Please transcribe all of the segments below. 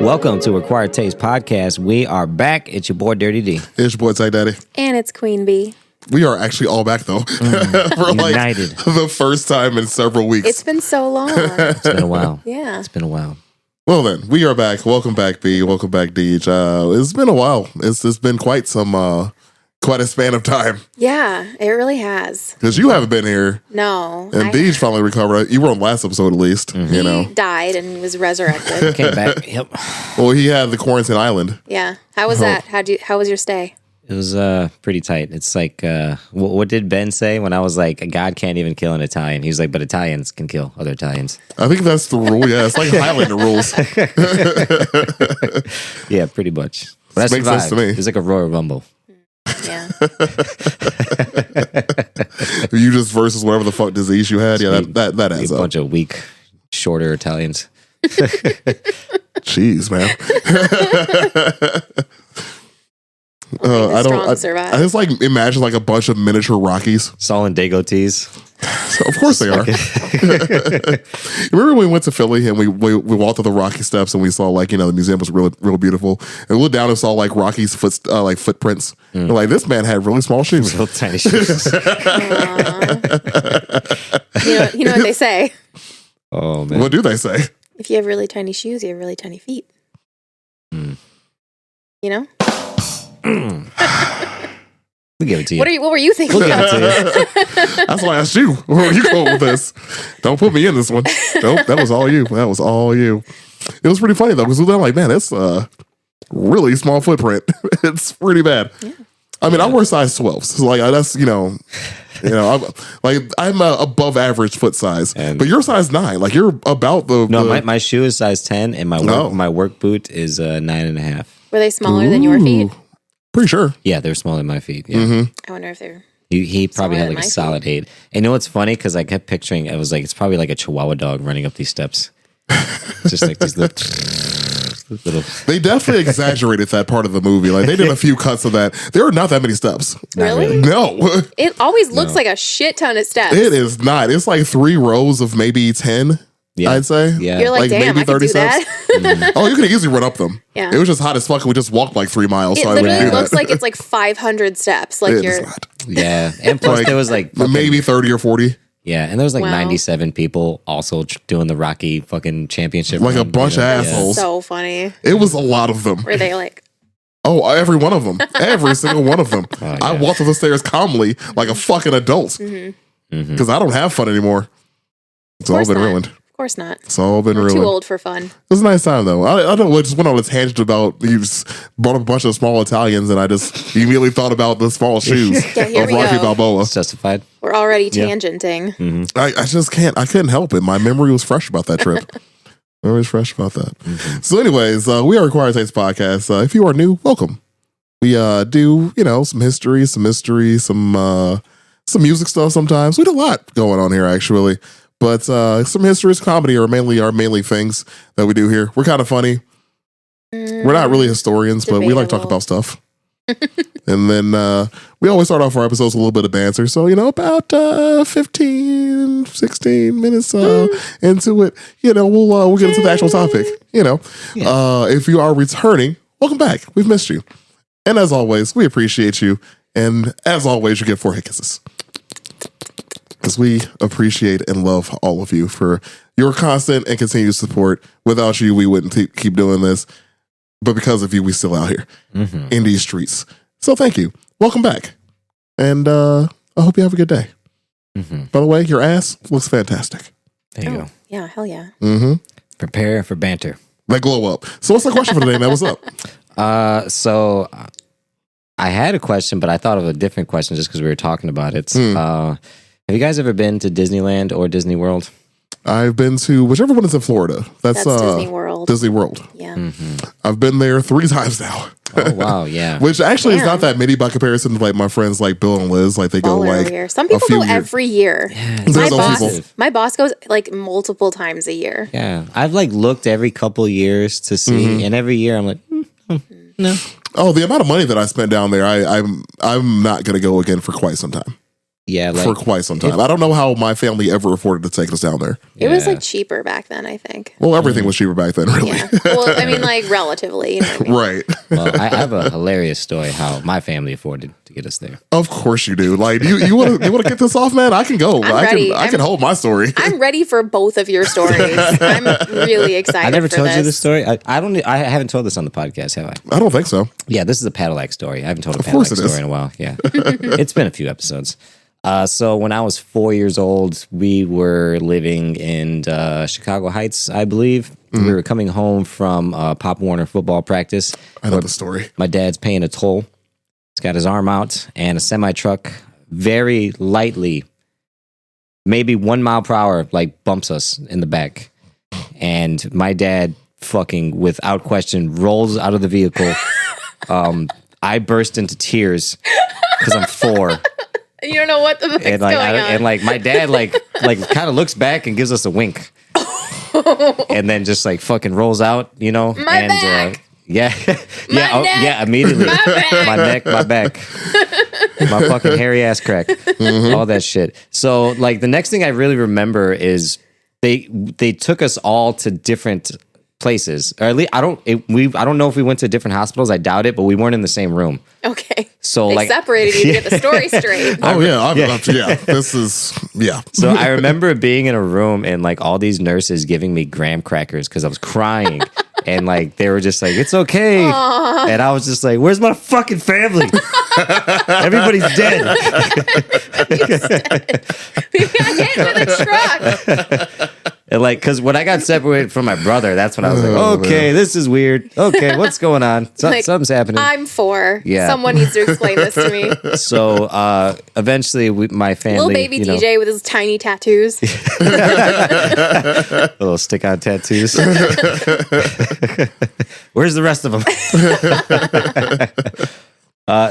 Welcome to Acquired Taste Podcast. We are back. It's your boy Dirty D. It's your boy Ty Daddy. And it's Queen Bee. We are actually all back though. For United. The first time in several weeks. It's been so long. It's been a while. Yeah. It's been a while. Well then, we are back. Welcome back, B. Welcome back, Deej. It's been a while. It's been quite a span of time. Yeah, it really has. Because you haven't been here. No. And Deej finally recovered. You were on last episode at least, you know. He died and was resurrected. Came back. Yep. Well, he had the quarantine island. Yeah. How was that? How was your stay? It was pretty tight. It's like, what did Ben say when I was like, God can't even kill an Italian? He was like, but Italians can kill other Italians. I think that's the rule. Yeah, it's like Highlander rules. Yeah, pretty much. But Makes sense to me. It was like a Royal Rumble. Yeah. You just versus whatever the fuck disease you had. Yeah, that adds A up. bunch of weak, shorter Italians. Jeez, man. Survive. I just like imagine like a bunch of miniature Rockies. It's all in Dago tees. So of course they are. Remember when we went to Philly and we walked up the Rocky steps and we saw like, you know, the museum was real beautiful. And we looked down and saw like Rocky's footprints. We're like, this man had really small shoes. Real tiny shoes. You know what they say? Oh, man. What do they say? If you have really tiny shoes, you have really tiny feet. You know? We'll give it to you. What were you thinking? We'll give it to you. That's why I asked you. Where are you going with this? Don't put me in this one. Nope, that was all you. That was all you. It was pretty funny though, because I'm like, man, that's a really small footprint. It's pretty bad. Yeah. I mean, I wear size 12s. So like that's, I'm above average foot size. But you're size 9. Like you're about the my shoe is size 10 and my work boot is 9.5. Were they smaller than your feet? Pretty sure. Yeah, they're smaller than my feet. Yeah. Mm-hmm. I wonder if they're... He probably had like a solid 8. And you know what's funny? Because I kept picturing, I was like, it's probably like a Chihuahua dog running up these steps. Just like these little... They definitely exaggerated that part of the movie. Like they did a few cuts of that. There are not that many steps. Really? No. It always looks like a shit ton of steps. It is not. It's like 3 rows of maybe 10. Yeah. I'd say. Yeah. You're like, damn, I could do that. Oh, you can easily run up them. Yeah. It was just hot as fuck. And we just walked like 3 miles. It literally looks like it's like 500 steps. Like It you're... is not. Yeah. And plus there was like... maybe 30 or 40. Yeah. And there was like Wow. 97 people also doing the Rocky fucking championship. Like a run, bunch of Yeah. assholes. So funny. It was a lot of them. Were they like... Oh, every one of them. Every single one of them. Oh, yeah. I walked up the stairs calmly like a fucking adult. Because I don't have fun anymore. It's all course been not. ruined. Of course not. It's all been We're ruined. too old for fun. It was a nice time though. I don't know. I just went on a tangent about you just brought up a bunch of small Italians, and I just immediately thought about the small shoes Yeah, here of we Rocky go. Balboa. It's justified. We're already tangenting. I just can't. I couldn't help it. My memory was fresh about that trip. Memory was fresh about that. So, anyways, we are Acquired Taste Podcast. If you are new, welcome. We do some history, some mystery, some music stuff. Sometimes we do a lot going on here actually. But some history, some comedy are mainly things that we do here. We're kind of funny. We're not really historians, but we like to talk about stuff. And then we always start off our episodes with a little bit of banter. So, about 15, 16 minutes into it, we'll get into the actual topic. If you are returning, welcome back. We've missed you. And as always, we appreciate you. And as always, you get 4 hit kisses. Because we appreciate and love all of you for your constant and continued support. Without you, we wouldn't keep doing this. But because of you, we still out here in these streets. So thank you. Welcome back. And I hope you have a good day. By the way, your ass looks fantastic. There you go. Yeah, hell yeah. Prepare for banter. Like glow up. So what's the question for today, man? What's up? So I had a question, but I thought of a different question just because we were talking about it. Have you guys ever been to Disneyland or Disney World? I've been to whichever one is in Florida. That's Disney World. Disney World. Yeah. I've been there 3 times now. Oh wow, yeah. Which actually is Damn. not that many by comparison to like my friends like Bill and Liz. Like they go All over like here. Some a people few go years. every year. There's My those boss, people. my boss goes like multiple times a year. Yeah, I've like looked every couple years to see, and every year I'm like, no. Oh, the amount of money that I spent down there, I'm not gonna go again for quite some time. Yeah, like For quite some time. I don't know how my family ever afforded to take us down there. It was Yeah. like cheaper back then, I think. Well, everything was cheaper back then, really. Yeah. Well, I mean, like relatively. You know what I mean? Right. well, I have a hilarious story how my family afforded to get us there. Of course you do. Like you want to get this off, man? I can go. I'm I ready. can hold my story. I'm ready for both of your stories. I'm really excited. I never for told this. you this story. I haven't told this on the podcast, have I? I don't think so. Yeah, this is a Padillac story. I haven't told a course Padillac it is. story in a while. Yeah, it's been a few episodes. So when I was 4 years old, we were living in Chicago Heights, I believe. We were coming home from Pop Warner football practice. I know the story. My dad's paying a toll. He's got his arm out, and a semi truck very lightly, maybe 1 mile per hour, like bumps us in the back. And my dad, fucking without question, rolls out of the vehicle. I burst into tears because I'm 4. You don't know what the fuck's And like, going on. and like my dad, like kind of looks back and gives us a wink, and then just like fucking rolls out, you know. My and back. yeah, My yeah, neck. yeah, immediately. My back. My neck, my back, my fucking hairy ass crack, all that shit. So like the next thing I really remember is they took us all to different places, or at least I don't know if we went to different hospitals. I doubt it, but we weren't in the same room. Okay. So They like separated you to get the story straight. Oh yeah, yeah. This is So I remember being in a room and like all these nurses giving me graham crackers because I was crying. And like they were just like, it's okay. Aww. And I was just like, where's my fucking family? Everybody's dead. We got hit with a truck. And like, because when I got separated from my brother, that's when I was like, okay, this is weird. Okay, what's going on? Like, Something's happening. I'm 4. Yeah. Someone needs to explain this to me. So eventually my family. Little baby you know, DJ with his tiny tattoos. little stick-on tattoos. Where's the rest of them?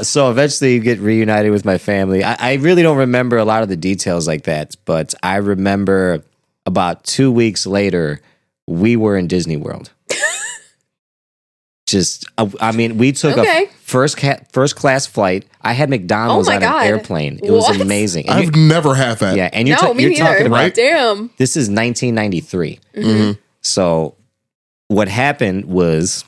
So eventually you get reunited with my family. I really don't remember a lot of the details like that, but I remember about 2 weeks later, we were in Disney World. Just, I mean, we took Okay. a first class flight. I had McDonald's Oh my on God. an airplane. It was What? amazing. And I've never had that. yeah, and you're, No, me you're neither. talking about Right? Damn. this is 1993. Mm-hmm. So what happened was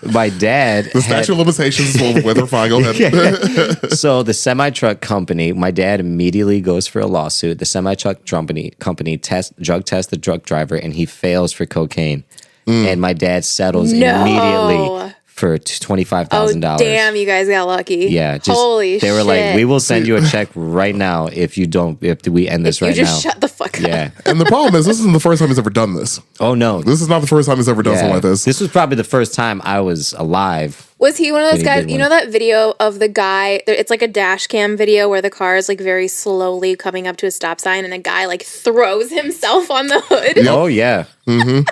my dad The statute of limitations is over with. We're fine. Go ahead. so the semi truck company, my dad immediately goes for a lawsuit. The semi truck company drug tests the truck driver, and he fails for cocaine. And my dad settles No. immediately for Oh, $25,000. damn, you guys got lucky. Yeah, Holy they were shit. like, we will send you a check right now if we end this You right just now. shut the fuck up. Yeah. And the problem is, this isn't the first time he's ever done this. Oh no. This is not the first time he's ever done something like this. This was probably the first time I was alive. Was he one of those He guys? did You one. know that video of the guy? It's like a dash cam video where the car is like very slowly coming up to a stop sign, and a guy like throws himself on the hood. Yep. Oh yeah.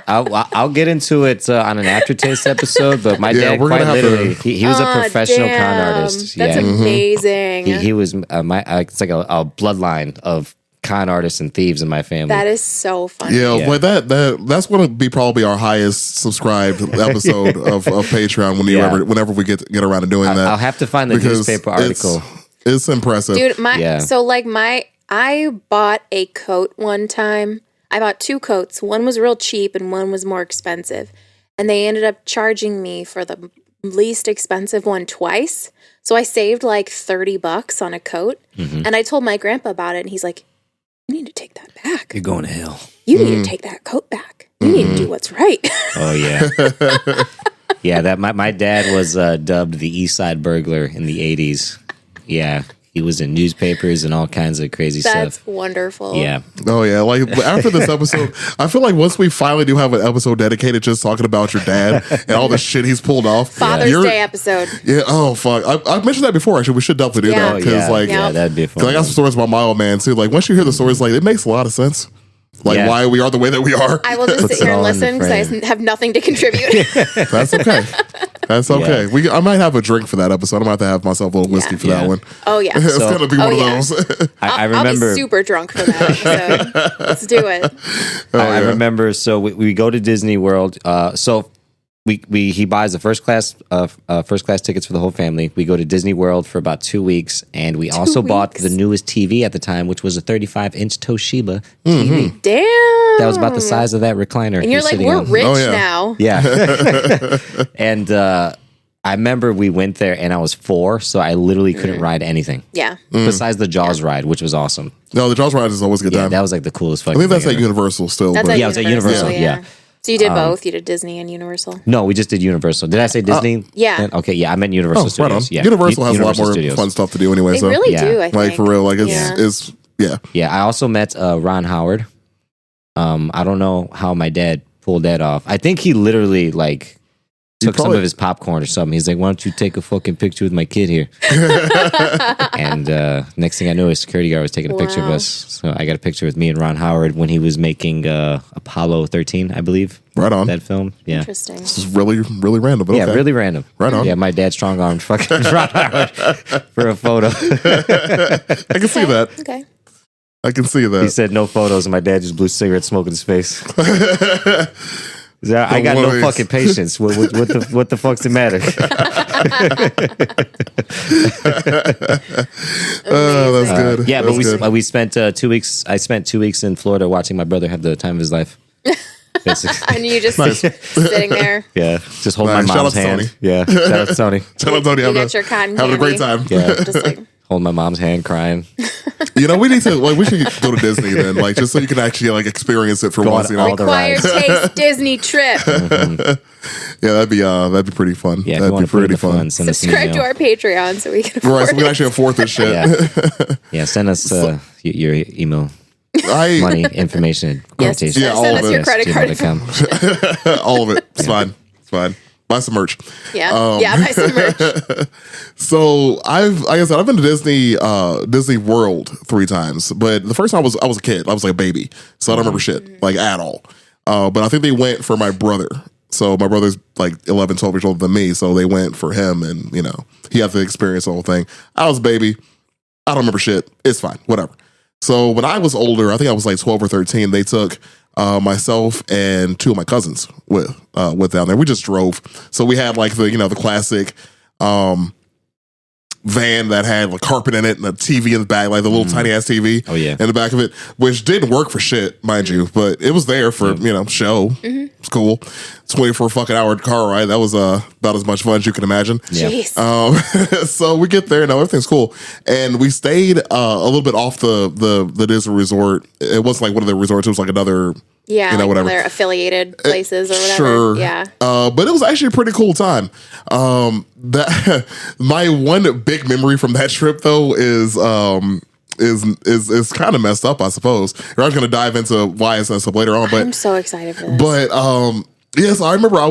I'll get into it on an aftertaste episode, but my Yeah, dad we're quite gonna have to- literally he was a Aw, professional con damn. artist. That's Yeah, amazing. he was it's like a bloodline of con artists and thieves in my family. That is so funny. Yeah, Yeah. but that's going to be probably our highest subscribed episode of Patreon Yeah. whenever we get around to doing that. I'll have to find the because newspaper article. It's impressive. Dude, Yeah. I bought a coat one time. I bought 2 coats. One was real cheap and one was more expensive. And they ended up charging me for the least expensive one twice. So I saved like $30 on a coat. Mm-hmm. And I told my grandpa about it, and he's like, "You need to take that back. You're going to hell. You need to take that coat back. You need to do what's right." Oh yeah. Yeah, that my dad was dubbed the East Side Burglar in the 80s. Yeah. He was in newspapers and all kinds of crazy That's stuff. wonderful. Yeah. Oh yeah, like after this episode, I feel like once we finally do have an episode dedicated just talking about your dad and all the shit he's pulled off. Father's you're- Day episode. Yeah. Oh fuck. I mentioned that before. Actually, we should definitely do Yeah. that because like, yeah, that'd be fun. cause I got some stories about my old man too. Like once you hear the stories, like it makes a lot of sense. Like Yeah. why we are the way that we are. I will just Puts sit here it and all in the listen because I frame. have nothing to contribute. That's okay. That's okay. I might have a drink for that episode. I might have to have myself a little whiskey Yeah. for that Yeah. one. Oh yeah. It's So- gonna be Oh, one yeah. of those. I I'll remember. be super drunk for that episode. Let's do it. I yeah. remember. So we go to Disney World. So he buys the first class tickets for the whole family. We go to Disney World for about 2 weeks, and we also bought weeks? the newest TV at the time, which was a 35-inch Toshiba Mm-hmm. TV. Damn. That was about the size of that recliner. And you're like, sitting we're on. rich Oh, yeah. now. Yeah. And I remember we went there, and I was 4, so I literally couldn't ride anything Yeah. besides the Jaws ride, which was awesome. No, the Jaws ride is always a good Yeah, time. that was like the coolest I fucking think that's thing at ever. Universal still. That's but at Yeah, it was at Universal, yeah. So you did both. You did Disney and Universal. No, we just did Universal. Did I say Disney? yeah. then? Okay, yeah, I meant Universal oh, right on. Studios. Yeah. Universal has a lot Universal more Studios. fun stuff to do anyway. They so really yeah. do, I think. like for real, like Yeah. it's yeah. Yeah, I also met Ron Howard. I don't know how my dad pulled that off. I think he literally like took some probably- of his popcorn or something. He's like, "Why don't you take a fucking picture with my kid here?" And next thing I knew, a security guard was taking a picture of Wow. us. So I got a picture with me and Ron Howard when he was making Apollo 13, I believe. Right on. That film. Yeah. Interesting. This is really random. But Yeah, okay. really random. Right on. Yeah, my dad strong armed fucking Ron Howard for a photo. I can see that. Okay. I can see He that. said no photos, and my dad just blew cigarette smoke in his face. He's like, I got no worries. fucking patience. What the fuck's the matter? Oh, that's good. Yeah, That's but good. we spent 2 weeks. I spent 2 weeks in Florida watching my brother have the time of his life. Basically. And you just Nice. sitting there. Yeah, just hold Nice. my Shout mom's out to hand. Tony. Yeah, shout out to Tony. Tell him, Tony, You got your cotton having a great candy. time. Yeah, Just like, hold my mom's hand, crying. You know, we need to like we should go to Disney then, like just so you can actually like experience it for Go once. on You know, all the required rides. taste Disney trip. yeah, that'd be pretty fun. Yeah, if you that'd want be to put in pretty the fun, fun. send us an Subscribe to email. our Patreon so we can afford Right, so we can it. actually afford this shit. Yeah, yeah. Send us your email money information. Yes, quotation. Yeah, all send of us it. your credit card. gmail.com. All of it. It's fine. It's fine. Buy some merch. Yeah, yeah, buy some merch. So like I said, I've been to Disney World 3 times, but the first time I was a kid. I was like a baby, so I don't remember shit like at all. But I think they went for my brother. So my brother's like 11, 12 years older than me, so they went for him, and you know he had to experience the whole thing. I was a baby. I don't remember shit. It's fine. Whatever. So when I was older, I think I was like 12 or 13. They took myself and 2 of my cousins with down there. We just drove. So we had like the classic van that had like carpet in it and a TV in the back, like the little tiny ass TV Oh, yeah. in the back of it, which didn't work for shit, mind you, but it was there for, show. It's cool. 24 fucking hour car ride. That was about as much fun as you can imagine. Yeah. Jeez. So we get there, everything's cool. And we stayed a little bit off the Disney resort. It wasn't like one of the resorts, it was like another Yeah, like whatever. other affiliated places or whatever. Sure. Yeah. But it was actually a pretty cool time. That my one big memory from that trip though is kind of messed up, I suppose. I was going to dive into why it's messed up later on, but I'm so excited for this. but yes, I remember it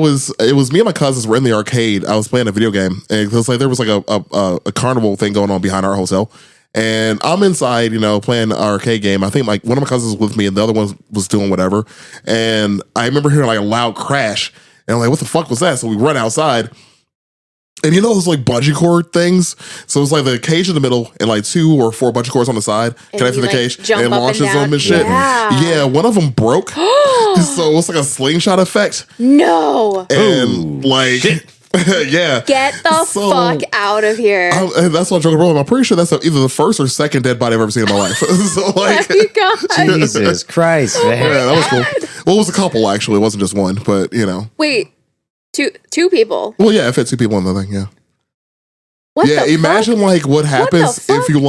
was me and my cousins were in the arcade. I was playing a video game, and it was like there was like a carnival thing going on behind our hotel. And I'm inside, playing an arcade game. I think like one of my cousins was with me and the other one was doing whatever. And I remember hearing like a loud crash. And I'm like, what the fuck was that? So we run outside. And those like bungee cord things? So it's like the cage in the middle and like 2 or 4 bungee cords on the side connected to you, the like, cage jump and it up and launches down. them and shit. Yeah. Yeah, one of them broke. So it was like a slingshot effect. No. And like, yeah. Get the So- fuck out of here. And that's what I'm joking about. I'm pretty sure that's either the first or second dead body I've ever seen in my life. So like, Oh my God. Jesus Christ, man. yeah, that was cool. Well, it was a couple actually. It wasn't just one, but Wait, two people. Well, yeah, if it's 2 people in the thing, yeah. What Yeah, the imagine fuck? like what happens fuck? if you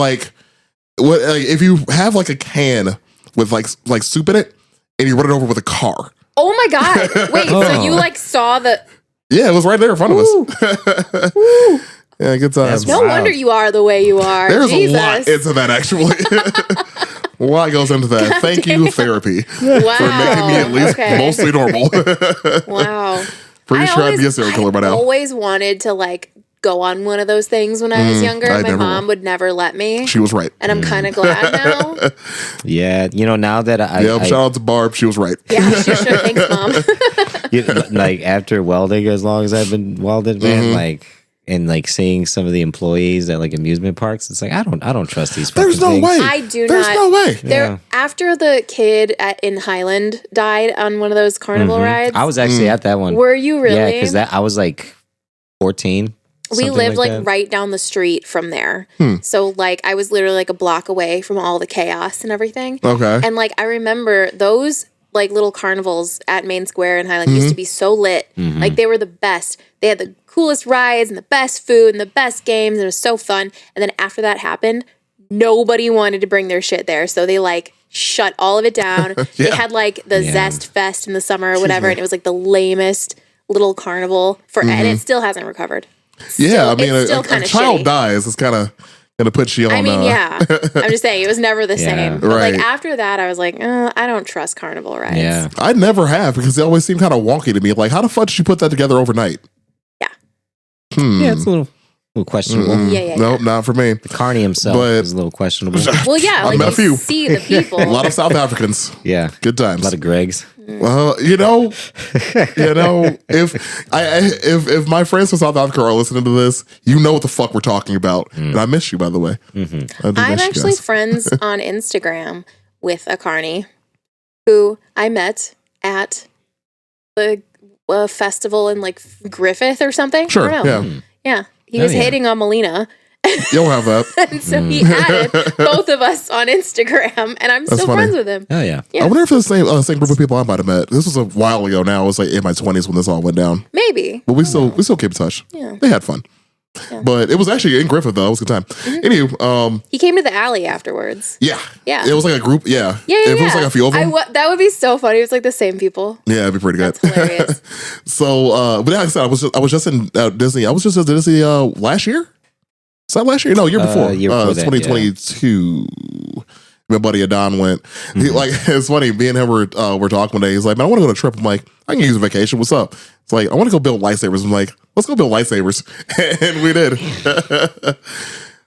if you have like a can with like soup in it and you run it over with a car. Oh my God. Wait, so Oh. you like saw the. Yeah, it was right there in front of us. Yeah, good times. No Wow. wonder you are the way you are. There's Jesus. a lot into that, actually. A lot goes into that. Thank you, therapy, Wow. for making me at least Okay. mostly normal. Wow. Pretty sure I'd be a serial killer by I now. always wanted to like go on one of those things when I was younger. I My never mom will. would never let me. She was right. And I'm kind of glad now. Yeah, now that Yep, I shout out to Barb. She was right. Yeah, she should. Thanks, Mom. like after welding, as long as I've been welded, man, like and like seeing some of the employees at like amusement parks, it's like I don't trust these. There's fucking no things. way. I do There's not- no way. There, Yeah. after the kid in Highland died on one of those carnival rides. I was actually at that one. Were you really? Yeah, because I was like 14. We something lived like that. right down the street from there. So like I was literally like a block away from all the chaos and everything. Okay. And like I remember those like little carnivals at Main Square in Highland used to be so lit. Like they were the best. They had the coolest rides and the best food and the best games and it was so fun. And then after that happened, nobody wanted to bring their shit there. So they like shut all of it down. They had like the Zest Fest in the summer or whatever and it was like the lamest little carnival for and it still hasn't recovered. Yeah, I mean, it's still a kinda child shitty. dies. It's kind of going to put you on. I mean, yeah. I'm just saying it was never the Yeah. same. But Right. like after that, I was like, I don't trust carnival rides. Yeah. I never have because they always seem kind of wonky to me. Like, how the fuck did you put that together overnight? Yeah. Yeah, it's a little questionable. Yeah. Nope, not for me. Carney himself But- is a little questionable. Well, yeah, I like met a you few. see the people. A lot of South Africans. Yeah, Good a times. lot of Gregs. Well, if my friends from South Africa are listening to this, you know what the fuck we're talking about. And I miss you, by the way. I do I'm miss you actually guys. friends on Instagram with a carny who I met at the festival in like Griffith or something. Sure, I don't know. yeah. Yeah. He Oh, was yeah. hating on Melina. You'll have that. And so he added both of us on Instagram and I'm still funny. friends with him. Oh yeah. Yeah. I wonder if it's the same group of people I might have met. This was a while ago now. It was like in my 20s when this all went down. Maybe. But we still keep in touch. Yeah. They had fun. But it was actually in Griffith though. It was a good time. Anywho, He came to the alley afterwards. yeah. Yeah. It was like a group. Yeah. Yeah, If it was like a few of them. that would be so funny. It was like the same people. yeah, it'd be pretty good. That's hilarious. So, but like I said, I was just in Disney. I was just at Disney last year. Is that last year? No, year before. Year before that, 2022. My buddy Adon went. He, like it's funny. Me and him were talking one day. He's like, "Man, I want to go on a trip." I'm like, "I can use a vacation. What's up?" It's like, "I want to go build lightsabers." I'm like, "Let's go build lightsabers," and we did.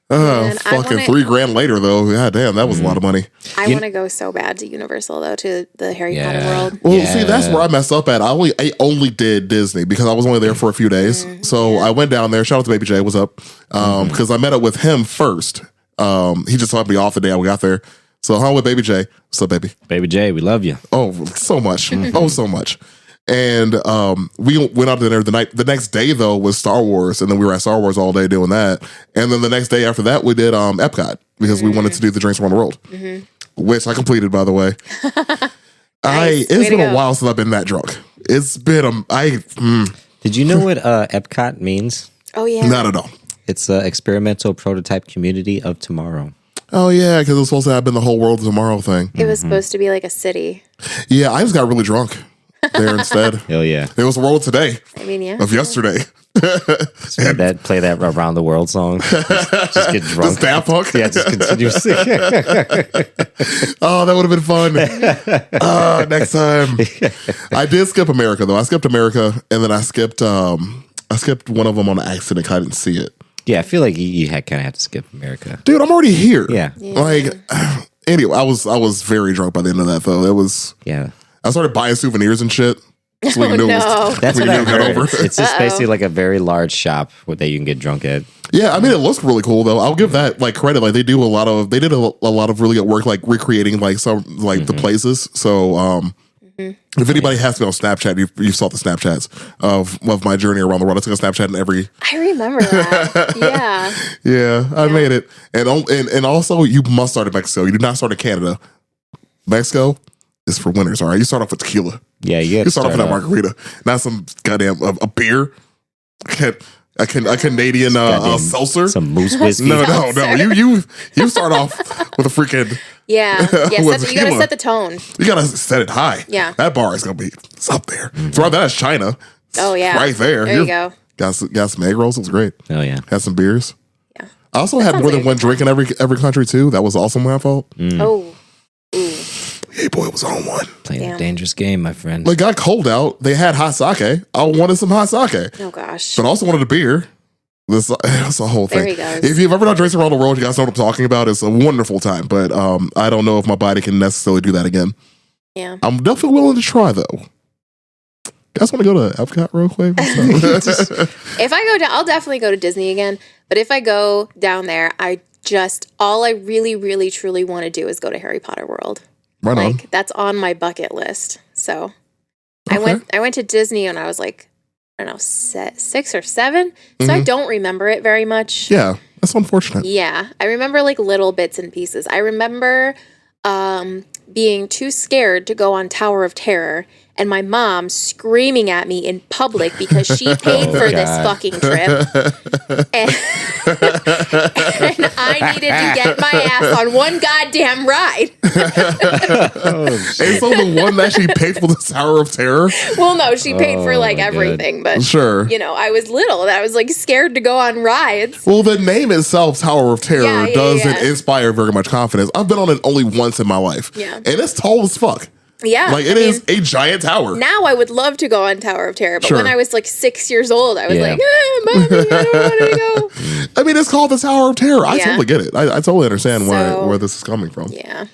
Man, I Fucking wanna- $3,000 later though. God damn, that was a lot of money. I want to go so bad to Universal though, to the Harry Potter Yeah. world. Well, Yeah. see, that's where I messed up at. I only did Disney because I was only there for a few days. So I went down there. Shout out to Baby J. What's up? Because I met up with him first. He just let me off the day I got there. So hung with Baby J. What's up, baby? Baby J, we love you. Oh, so much. Oh, so much. And we went out to dinner the next day though was Star Wars, and then we were at Star Wars all day doing that. And then the next day after that we did Epcot because we wanted to do the drinks around the world, which I completed by the way. Nice. Way It's to been a go. while since I've been that drunk. It's been Did you know what Epcot means? Oh yeah. not at all. It's an experimental prototype community of tomorrow. Oh yeah, because it was supposed to have been the whole world tomorrow thing. It was supposed to be like a city. Yeah, I just got really drunk there instead. Hell yeah. It was the world today I mean, yeah. of yesterday. Play that around the world song. Just get drunk. Just Daft Punk. Yeah, just continue singing. Oh, that would have been fun. Next time. I did skip America though. I skipped America and then I skipped one of them on accident. I didn't see it. Yeah, I feel like you kind of have to skip America. Dude, I'm already here. Yeah. Like anyway, I was very drunk by the end of that though. It was Yeah. I started buying souvenirs and shit. So we Oh, knew it no. was, That's we what I knew it got heard. over. It's just basically like a very large shop that you can get drunk at. Yeah, I mean it looks really cool though. I'll give that like credit. Like they did a lot of really good work like recreating like some like the places. So if anybody has to be on Snapchat, you saw the Snapchats of my journey around the world. I took a Snapchat in every I remember that. Yeah. I made it. And also you must start in Mexico. You do not start in Canada. Mexico is for winners, all right? You start off with tequila. Yeah, you You start off with that margarita. Not some goddamn a beer. A Canadian Goddamn seltzer. some moose whiskey. No. You start off with a freaking. Yeah. Yeah. With You gotta tequila. set the tone. You gotta set it high. Yeah. That bar is gonna be. It's up there. So that's China. Oh yeah. Right there. There you go. Got some egg rolls. It was great. Oh yeah. Had some beers. Yeah. I also had sounds more like than a one drink in every country too. That was also my fault. Oh. Ooh. Hey boy, it was on one. Playing Damn. a dangerous game, my friend. Like got cold out. They had hot sake. I wanted some hot sake, Oh gosh. but I also wanted a beer. This it's a whole There thing. he goes. If you've ever done drinks around the world, you guys know what I'm talking about. It's a wonderful time, but I don't know if my body can necessarily do that again. Yeah. I'm definitely willing to try though. Guys want to go to Epcot real quick? If I go down, I'll definitely go to Disney again. But if I go down there, all I really, really, truly want to do is go to Harry Potter World. Right on. Like that's on my bucket list. So Okay. I went to Disney when I was like, I don't know, 6 or 7. So I don't remember it very much. Yeah, that's unfortunate. Yeah. I remember like little bits and pieces. I remember being too scared to go on Tower of Terror and my mom screaming at me in public because she paid for this God. fucking trip. And, and I needed to get my ass on one goddamn ride. And so the one that she paid for the Tower of Terror? Well, no, she paid for like my God. everything, but Sure. you know, I was little and I was like scared to go on rides. Well, the name itself, Tower of Terror, Yeah, doesn't yeah. inspire very much confidence. I've been on it only once in my life. Yeah. And it's tall as fuck. Yeah. Like, it is a giant tower. Now I would love to go on Tower of Terror, but Sure. when I was like 6 years old, I was Yeah. like, Mommy, I don't want to go. I mean, it's called the Tower of Terror. I Yeah. totally get it. I totally understand So- where this is coming from. Yeah.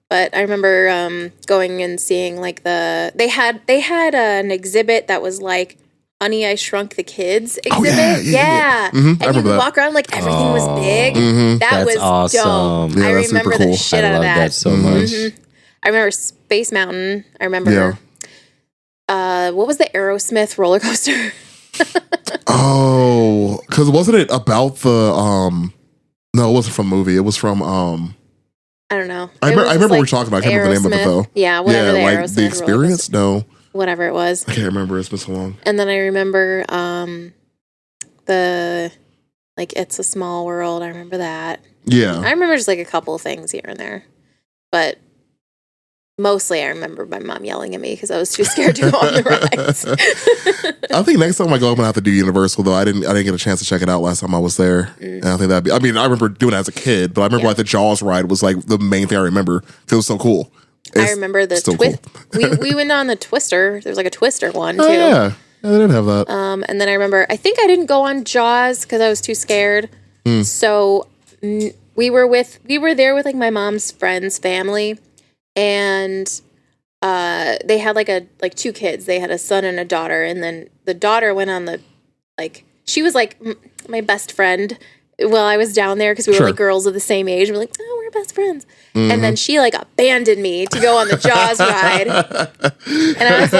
But I remember going and seeing like they had an exhibit that was like Honey, I Shrunk the Kids exhibit. Oh, yeah. Mhm, I And you remember could that. walk around like everything was big. That That's was awesome. dope. Yeah, I that's super remember the cool. shit I out love of that that. so much. I remember Space Mountain. I remember what was the Aerosmith roller coaster? Oh, because wasn't it about the no, it wasn't from the movie. It was from I don't know. I It was remember just, what like, we're talking about. I can't remember the name of it Aerosmith. though. Yeah, whatever the like Aerosmith the roller experience. No, coaster- whatever it was. I can't remember. It's been so long. And then I remember the like It's a Small World. I remember that. Yeah, I remember just like a couple things here and there. But mostly I remember my mom yelling at me because I was too scared to go on the rides. I think next time I go, I'm gonna have to do Universal though. I didn't get a chance to check it out last time I was there. And I think that'd be. I mean, I remember doing it as a kid, but I remember Yeah. like the Jaws ride was like the main thing I remember because it was so cool. I It's remember the still twist. cool. we went on the Twister. There's like a Twister one too. Oh yeah, they didn't have that. And then I remember, I think I didn't go on Jaws because I was too scared. So we were there with like my mom's friend's family, and they had like two kids. They had a son and a daughter, and then the daughter went on the she was like my best friend while I was down there because we Sure. were like girls of the same age. We're like, oh, we're best friends. And then she like abandoned me to go on the Jaws ride. And I was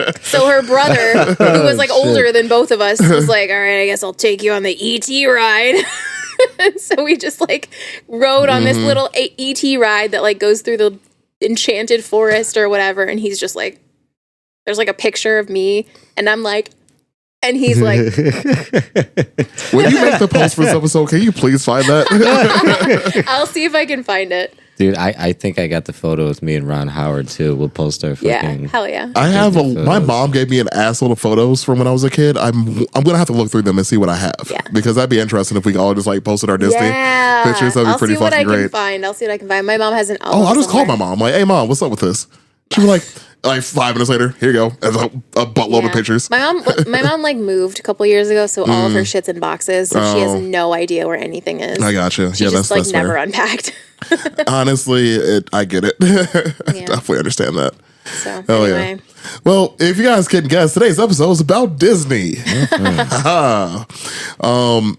like, so her brother, who was like older than both of us, was like, all right, I guess I'll take you on the ET ride. And so we just like rode on this little ET ride that like goes through the enchanted forest or whatever. And he's just like, there's like a picture of me. And I'm like, and he's like, When you make the post for this episode, can you please find that? I'll see if I can find it. Dude, I think I got the photo with me and Ron Howard too. We'll post our Yeah, fucking. hell yeah. I have Disney my photos. mom gave me an assload of photos from when I was a kid. I'm gonna have to look through them and see what I have. Yeah. Because that'd be interesting if we all just like posted our Disney Yeah, pictures. That'd be I'll pretty see what I fucking can great. find. I'll see what I can find. My mom has an album. Oh, I'll just call my somewhere. mom. Like, hey mom, what's up with this? She'd be like 5 minutes later, here you go. As a buttload Yeah. of pictures. My mom like moved a couple years ago, so all of her shit's in boxes, so she has Oh. no idea where anything is. I gotcha. She Yeah, just that's never fair. unpacked. Honestly, I get it. Definitely understand that. So Hell anyway, yeah. Well, if you guys couldn't guess, today's episode is about Disney.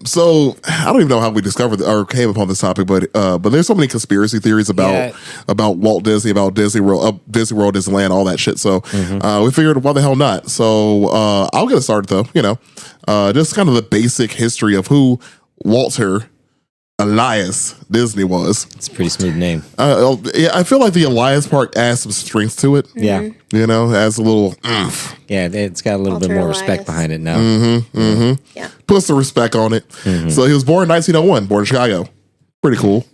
So I don't even know how we discovered or came upon this topic, but there's so many conspiracy theories about Walt Disney, about Disney World, Disneyland, all that shit. So we figured, why the hell not? So I'll get it started though. Just kind of the basic history of who Walter Elias Disney was. It's a pretty smooth name. Yeah, I feel like the Elias part adds some strength to it. Yeah. Adds a little oomph. Yeah, it's got a little bit Walter more respect Elias. behind it now. yeah. Puts the respect on it. So he was born in 1901, born in Chicago. Pretty cool,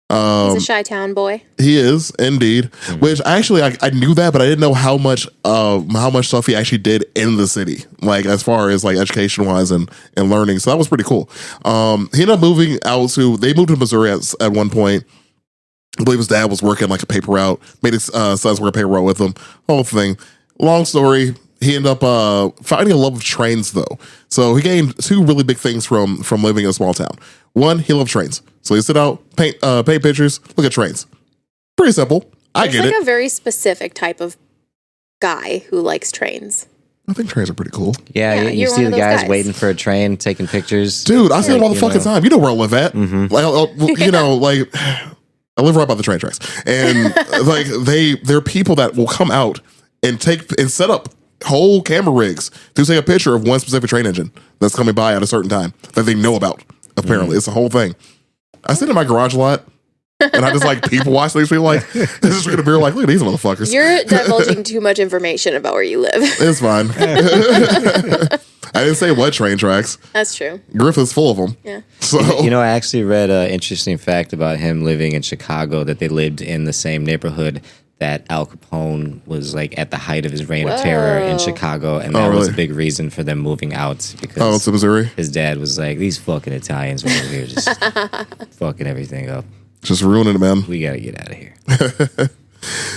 He's a Chi-town boy. He is indeed. Which actually, I knew that, but I didn't know how much stuff he actually did in the city, like as far as like education wise and learning. So that was pretty cool. He ended up moving out to. They moved to Missouri at one point. I believe his dad was working like a paper route. Made his sons work a paper route with him. Whole thing. Long story. He ended up finding a love of trains, though. So he gained two really big things from living in a small town. One, he loved trains. So he sit out, paint pictures, look at trains. Pretty simple. I get like it. A very specific type of guy who likes trains. I think trains are pretty cool. Yeah, you you're see one the of those guys guys. waiting for a train, taking pictures. Dude, I see them all the fucking time. You know where I live at. Mm-hmm. Like, you know, like I live right by the train tracks. And like they're people that will come out and set up whole camera rigs to take a picture of one specific train engine that's coming by at a certain time that they know about. Apparently, it's a whole thing. I sit in my garage a lot, and I just like people watch these people like this is gonna be like, look at these motherfuckers. You're divulging too much information about where you live. It's fine. I didn't say what train tracks. That's true. Griffith's full of them. Yeah. So You know, I actually read an interesting fact about him living in Chicago, that they lived in the same neighborhood that Al Capone was like at the height of his reign of terror in Whoa. Chicago. And that was really? a big reason for them moving out, oh, because to Missouri, his dad was like, these fucking Italians over here just fucking everything up. just ruining it, man. We got to get out of here.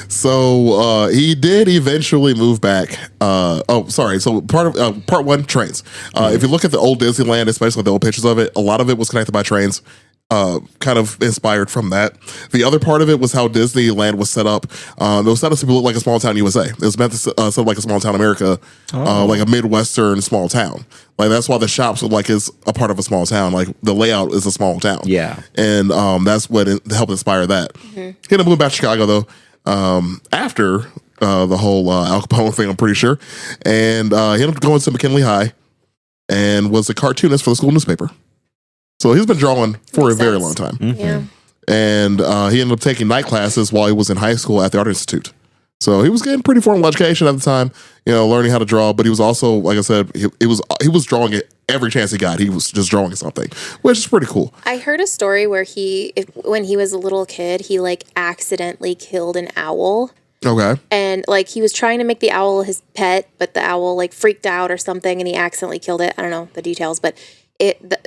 So he did eventually move back. So part one, trains. If you look at the old Disneyland, especially the old pictures of it, a lot of it was connected by trains. Kind of inspired from that. The other part of it was how Disneyland was set up. It was set up to look like a small town USA. It was meant to set up like a small town America, like a Midwestern small town. Like that's why the shops are like is a part of a small town. Like the layout is a small town. Yeah. And that's what helped inspire that. He ended up moving back to Chicago though. After the whole Al Capone thing, I'm pretty sure, and he ended up going to McKinley High and was a cartoonist for the school newspaper. So he's been drawing for Makes a very sense. long time. Yeah. And he ended up taking night classes while he was in high school at the Art Institute. So he was getting pretty formal education at the time, you know, learning how to draw. But he was also, like I said, he was drawing it every chance he got. He was just drawing something, which is pretty cool. I heard a story where when he was a little kid, he like accidentally killed an owl. Okay. And like he was trying to make the owl his pet, but the owl like freaked out or something and he accidentally killed it. I don't know the details, but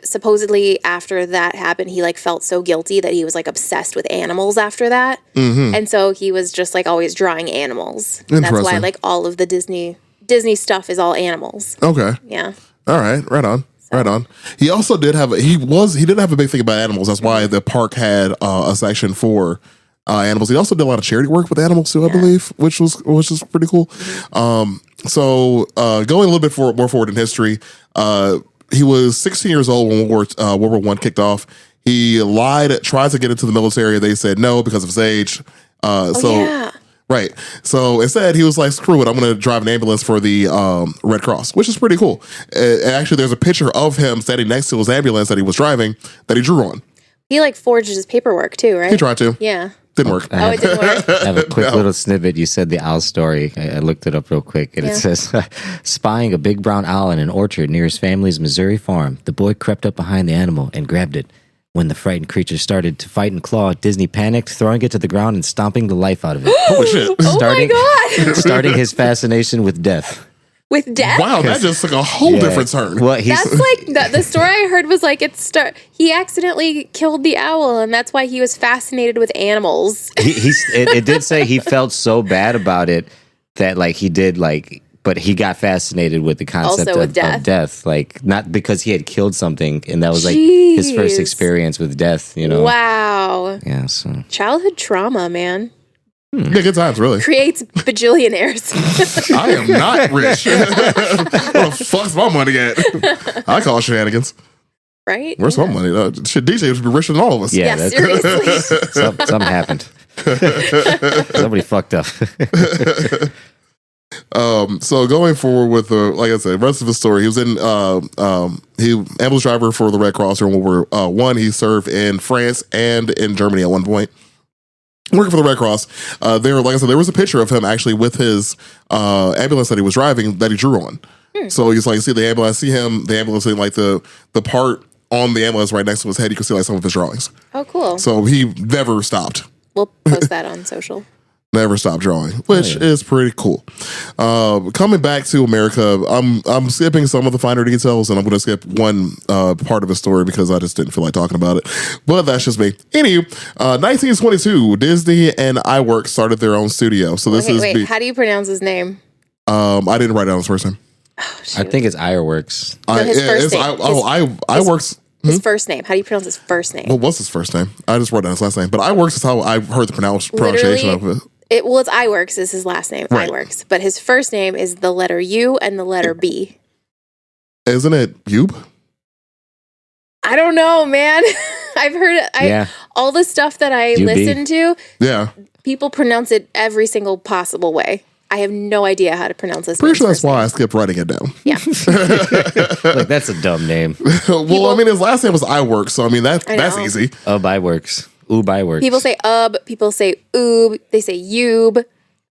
supposedly after that happened, he like felt so guilty that he was like obsessed with animals after that. And so he was just like always drawing animals. That's why Interesting. like all of the Disney stuff is all animals. Okay. Yeah. All right. Right on. Right on. He also did have he didn't have a big thing about animals. That's why the park had a section for animals. He also did a lot of charity work with animals too, I believe, which is pretty cool. So going a little bit more forward in history, he was 16 years old when World War I kicked off. He lied, tried to get into the military. They said no because of his age. Yeah. Right. So instead, he was like, screw it. I'm going to drive an ambulance for the Red Cross, which is pretty cool. Actually, there's a picture of him standing next to his ambulance that he was driving that he drew on. He like forged his paperwork too, right? He tried to. Yeah. Didn't work. Oh, it didn't work. I have a quick No. little snippet. You said the owl story. I looked it up real quick, and Yeah. it says, spying a big brown owl in an orchard near his family's Missouri farm, the boy crept up behind the animal and grabbed it. When the frightened creature started to fight and claw, Disney panicked, throwing it to the ground and stomping the life out of it. Holy shit. Oh my God. starting his fascination with death. With death? Wow, that just took a whole different turn. Well, he's That's like the story I heard was like he accidentally killed the owl and that's why he was fascinated with animals. it did say he felt so bad about it that like he did like, but he got fascinated with the concept Also with of death, like not because he had killed something, and that was like his first Jeez. experience with death, you know. Wow. Yeah, so Childhood trauma, man. Yeah, good times, really. Creates bajillionaires. I am not rich. Where the fuck's my money at? I call it shenanigans. Right? Where's my money? Shit, DJ should be richer than all of us. yeah, Yeah, seriously. something happened. Somebody fucked up. So going forward with the, like I said, the rest of the story, he was in he ambulance driver for the Red Cross during World War I. He served in France and in Germany at one point. Working for the Red Cross, there, like I said, there was a picture of him actually with his ambulance that he was driving that he drew on. So he's like, see the ambulance, see him, the ambulance in like the part on the ambulance right next to his head, you can see like some of his drawings. Oh, cool. So he never stopped. We'll post that on social. Never stopped drawing, which is pretty cool. Coming back to America, I'm skipping some of the finer details, and I'm going to skip one part of the story because I just didn't feel like talking about it. But that's just me. Anyway, 1922, Disney and iWorks started their own studio. So this Wait, how do you pronounce his name? I didn't write it down his first name. Oh, I think it's Ironworks. his first name. iWorks. His first name. How do you pronounce his first name? What was his first name? I just wrote down his last name. But iWorks is how I heard the pronunciation of it. It's iWorks is his last name, Right. iWorks. But his first name is the letter U and the letter B. Isn't it Yube? I don't know, man. I've heard all the stuff that I UB. listen to, Yeah. people pronounce it every single possible way. I have no idea how to pronounce this. Pretty sure man's that's why I skipped writing it down. Yeah. Like, that's a dumb name. Well, I mean, his last name was iWorks, so I mean that's know. easy. Iworks. Iworks. People say people say oob, they say yoob.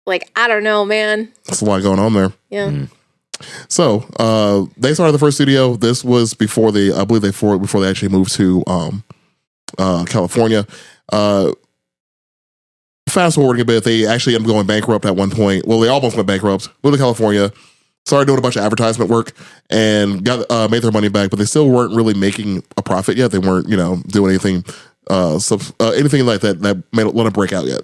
Like, I don't know, man. That's a lot going on there. Yeah. So they started the first studio. This was before they actually moved to California. Fast forwarding a bit, they actually ended up going bankrupt at one point. Well, they almost went bankrupt. Moved to California, started doing a bunch of advertisement work, and got made their money back. But they still weren't really making a profit yet. They weren't, doing anything anything like that made it let them break out yet.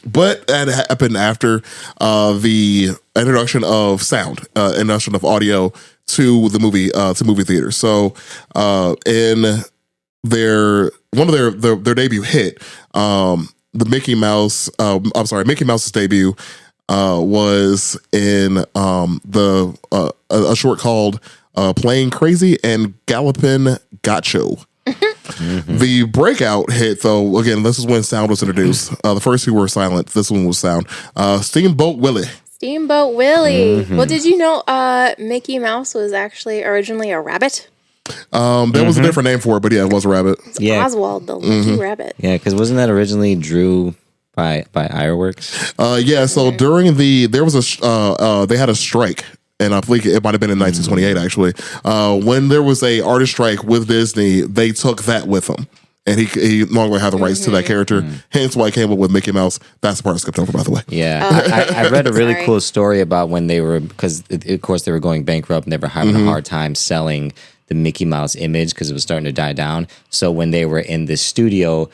But that happened after the introduction of sound, introduction of audio to the movie theaters. So in their debut hit, the Mickey Mouse's debut was in a short called "Playing Crazy" and "Gallopin' Gotcho." The breakout hit, though, again, this is when sound was introduced. The first two were silent. This one was sound. Steamboat Willie. Steamboat Willie. Well, did you know Mickey Mouse was actually originally a rabbit? There was a different name for it, but yeah, it was a rabbit. It's Oswald, the lucky rabbit. Yeah, because wasn't that originally drew by Ironworks? Yeah, so during there was they had a strike. And I believe it might have been in 1928, actually. When there was a artist strike with Disney, they took that with them. And he no longer had the rights to that character. Hence why he came up with Mickey Mouse. That's the part I skipped over, by the way. Yeah. I read a really Sorry. cool story about when they were, because of course they were going bankrupt and they were having a hard time selling the Mickey Mouse image because it was starting to die down. So when they were in the studio,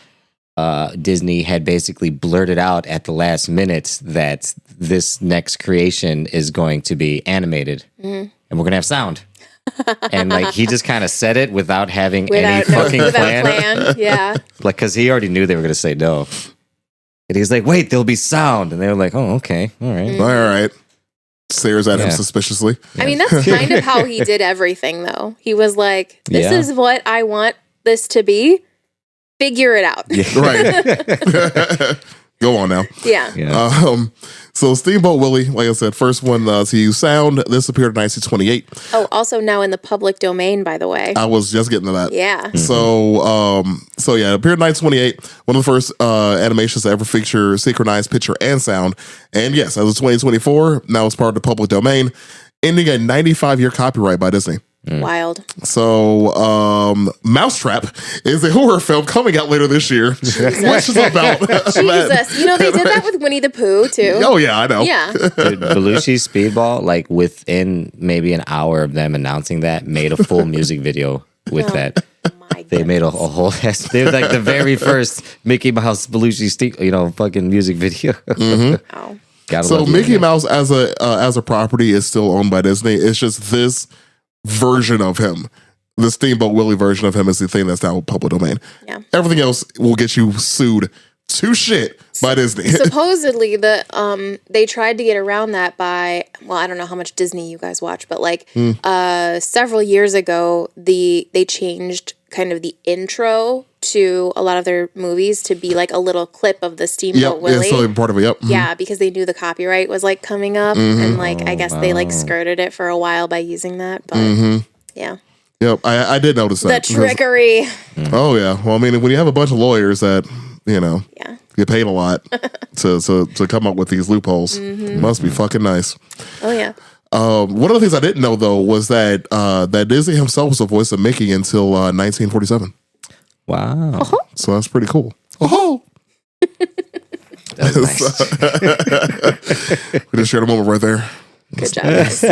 Disney had basically blurted out at the last minute that this next creation is going to be animated and we're going to have sound. And like he just kind of said it without having any fucking plan. Yeah. Like, because he already knew they were going to say no. And he's like, wait, there'll be sound. And they were like, oh, okay. All right. All right. Stares at him suspiciously. I mean, that's kind of how he did everything, though. He was like, this is what I want this to be. Figure it out. Right. Go on now. Yeah. So Steamboat Willie, like I said, first one to use sound. This appeared in 1928. Oh, also now in the public domain, by the way. I was just getting to that. Yeah. So yeah, it appeared in 1928. One of the first animations to ever feature synchronized picture and sound. And yes, as of 2024, now it's part of the public domain, ending a 95-year copyright by Disney. Wild. So, Mousetrap is a horror film coming out later this year, which is about Jesus. You know, they did that with Winnie the Pooh, too. Oh yeah, I know. Yeah. Dude, Belushi's Speedball, like within maybe an hour of them announcing that, made a full music video with that. My They made a whole. They were like the very first Mickey Mouse Belushi, fucking music video. Oh. Gotta So love the Mickey internet. Mouse as a property is still owned by Disney. It's just this version of him, the Steamboat Willie version of him, is the thing that's now public domain. Yeah. Everything else will get you sued to shit by Disney. Supposedly, they tried to get around that by, well, I don't know how much Disney you guys watch, but like several years ago, they changed kind of the intro to a lot of their movies to be like a little clip of the Steamboat Willie. Yeah, so part of it. Yep. Yeah, because they knew the copyright was like coming up, and like I guess they like skirted it for a while by using that. But yeah, Yep. I did notice the that. trickery. Oh yeah. Well, I mean, when you have a bunch of lawyers that Yeah. get paid a lot to come up with these loopholes, must be fucking nice. Oh yeah. One of the things I didn't know though was that that Disney himself was the voice of Mickey until 1947. Wow. So that's pretty cool. Oh, That was nice. we just shared a moment right there. Good job, guys.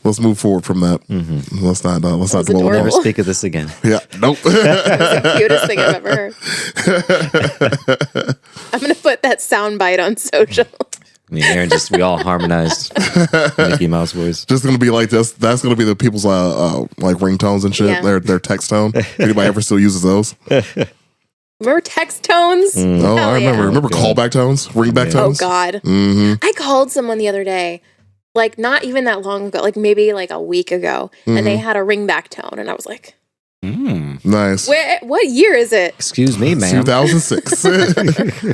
Let's move forward from that. Mm-hmm. Let's not was dwell on Never that. adorable. speak of this again. Yeah, nope. That's the cutest thing I've ever heard. I'm gonna put that sound bite on social. I mean, Aaron we all harmonized Mickey Mouse voice. Just gonna be like this. That's gonna be the people's like ringtones and shit. Yeah. Their text tone. Anybody ever still uses those? Remember text tones? Oh, I yeah. remember. Remember God. callback tones, ringback Yeah. Oh tones. God. Mm-hmm. I called someone the other day, like not even that long ago, like maybe like a week ago, and they had a ringback tone, and I was like, Nice. What year is it? Excuse me, ma'am. 2006.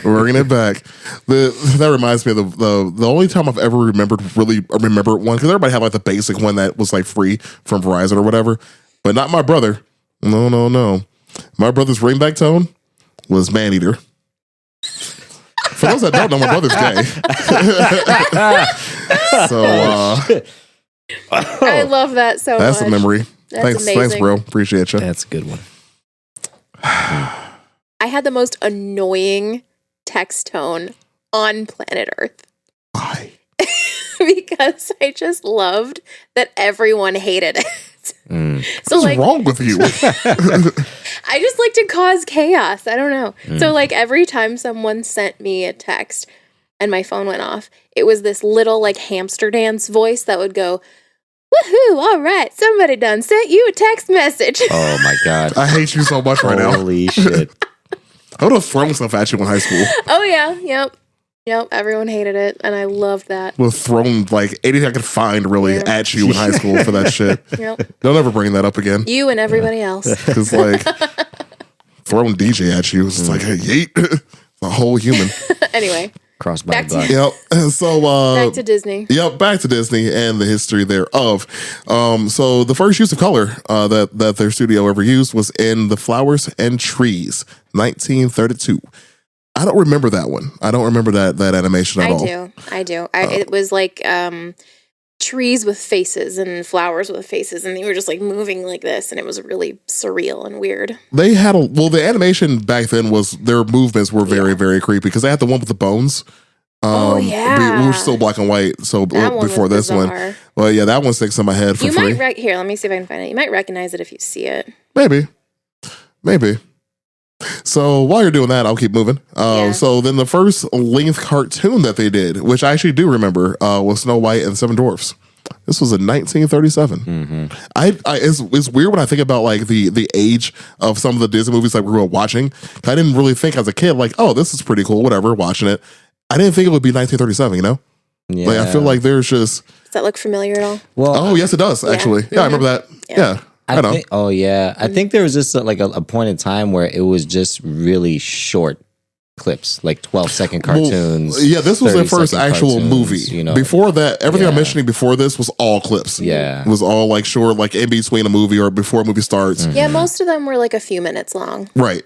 Bringing it back. That reminds me of the only time I've ever remember one, because everybody had like the basic one that was like free from Verizon or whatever, but not my brother. No. My brother's ringback tone was man eater. For those that don't know, my brother's gay. So I love that so that's much. a memory. That's Thanks, amazing. bro. Appreciate you. That's a good one. I had the most annoying text tone on planet Earth Why? because I just loved that everyone hated it. So What's like wrong with you? I just like to cause chaos. I don't know. So like every time someone sent me a text and my phone went off, it was this little like hamster dance voice that would go, "Woohoo, all right, somebody done sent you a text message." Oh my God. I hate you so much right now. Holy shit. I would have thrown stuff at you in high school. Oh yeah, yep, everyone hated it and I loved that. Would have thrown like anything I could find really Yeah. at you in high school for that shit. Yep. Don't ever bring that up again. You and everybody else. Because like throwing DJ at you is just like, hey, yeet. A whole human. Anyway, Crossed by Back the to butt. Yep. So back to Disney. Yep, back to Disney and the history thereof. So the first use of color that their studio ever used was in The Flowers and Trees, 1932. I don't remember that one. I don't remember that animation at all. I do. It was like trees with faces and flowers with faces, and they were just like moving like this, and it was really surreal and weird. They had the animation back then was their movements were very, very creepy because they had the one with the bones. Yeah. we were still black and white, so That one before was this one. bizarre. Well, yeah, that one sticks in my head for You free. might here. Let me see if I can find it. You might recognize it if you see it. Maybe. So while you're doing that, I'll keep moving. Yeah. So then the first length cartoon that they did, which I actually do remember, was Snow White and the Seven Dwarfs. This was in 1937. It's weird when I think about like the age of some of the Disney movies that we grew up watching. I didn't really think as a kid like, oh, this is pretty cool, whatever, watching it. I didn't think it would be 1937, you know? Yeah. Like I feel like there's just Does that look familiar at all? Well, oh yes it does actually. Yeah, I remember that. Yeah. I know. think, oh yeah, I think there was just a point in time where it was just really short clips, like 12-second cartoons. Well, yeah, this was their first 30-second actual cartoons, movie. You know, Before that, everything I'm Yeah. mentioning before this was all clips. Yeah. It was all like short, like in between a movie or before a movie starts. Yeah, most of them were like a few minutes long. Right.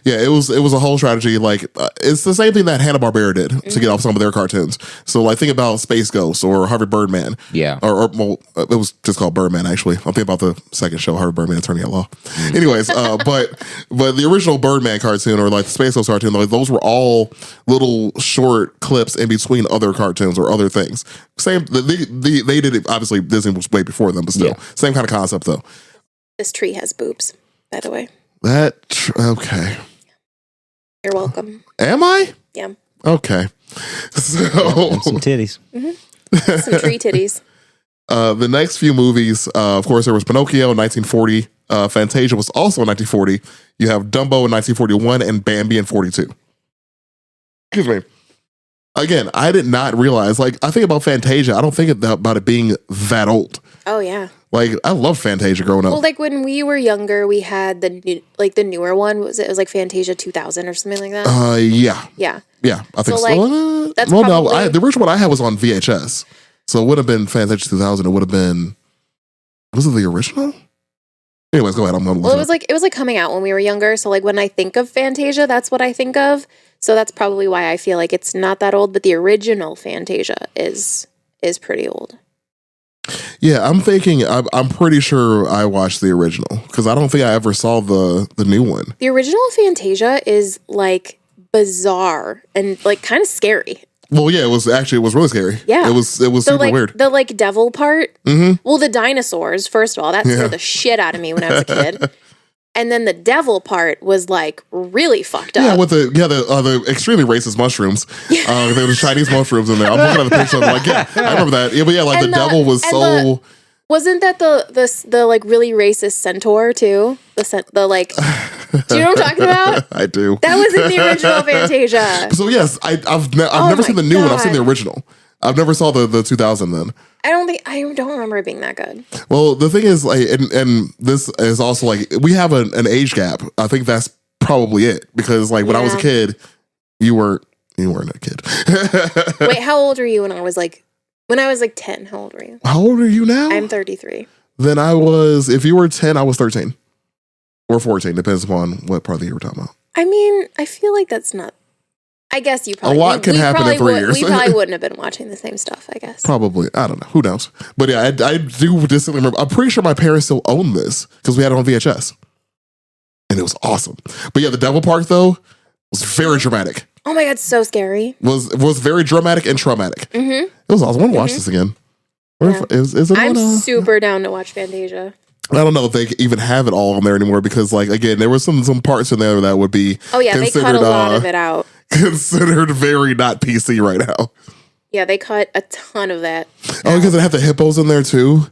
Yeah, it was a whole strategy. Like it's the same thing that Hanna-Barbera did to get off some of their cartoons. So like think about Space Ghost or Harvey Birdman. Yeah. Or well, it was just called Birdman actually. I'm thinking about the second show, Harvey Birdman Attorney at Law. Anyways, but the original Birdman cartoon or like the Space Ghost cartoon, like those were all little short clips in between other cartoons or other things. Same. They did it. Obviously, Disney was way before them, but still, Yeah. same kind of concept though. This tree has boobs, by the way. Okay. You're welcome. Am I? Yeah. Okay. So and some titties. Some tree titties. the next few movies, of course, there was Pinocchio in 1940. Fantasia was also in 1940. You have Dumbo in 1941 and Bambi in 42. Excuse me. Again, I did not realize, like, I think about Fantasia. I don't think about it being that old. Oh yeah. Like, I love Fantasia growing up. Well, like when we were younger, we had the newer one. It was like Fantasia 2000 or something like that. Yeah. Yeah. Yeah. I think So, so. like, that's well, probably- no, the original one I had was on VHS. So it would have been Fantasia 2000. It would have been, was it the original? Anyways, go ahead. I'm going to Well, it was like coming out when we were younger. So like when I think of Fantasia, that's what I think of. So that's probably why I feel like it's not that old. But the original Fantasia is pretty old. Yeah, I'm thinking. I'm pretty sure I watched the original because I don't think I ever saw the new one. The original Fantasia is like bizarre and like kind of scary. Well, yeah, it was really scary. Yeah. it was super like weird. the like devil part. Mm-hmm. Well, the dinosaurs, first of all, that scared the shit out of me when I was a kid. And then the devil part was like really fucked up. Yeah, with the extremely racist mushrooms. There was Chinese mushrooms in there. I'm looking at the picture. I'm like, yeah, I remember that. Yeah, but yeah, like And the devil was so. Wasn't that the like really racist centaur too? The like, do you know what I'm talking about? I do. That was in the original Fantasia. So yes, I've never seen the new one. I've seen the original. I've never saw the 2000 then. I don't remember it being that good. Well, the thing is, like, and this is also like we have an age gap. I think that's probably it because, like, when I was a kid, you weren't a kid. Wait, how old were you when I was like 10? How old were you? How old are you now? I'm 33. Then I was. If you were 10, I was 13 or 14, depends upon what part of the year we're talking about. I mean, I feel like that's not. I guess you probably. A lot can happen in 3 years. We probably wouldn't have been watching the same stuff, I guess. Probably. I don't know. Who knows? But yeah, I do distinctly remember. I'm pretty sure my parents still own this because we had it on VHS. And it was awesome. But yeah, the devil part, though, was very dramatic. Oh my God, so scary. Was very dramatic and traumatic. Mm-hmm. It was awesome. I want to watch this again. Yeah. Is it I'm super down to watch Fantasia. I don't know if they even have it all on there anymore because, like, again, there were some parts in there that would be. Oh yeah, they cut a lot of it out. Considered very not PC right now. Yeah, they cut a ton of that. Oh, because they have the hippos in there too,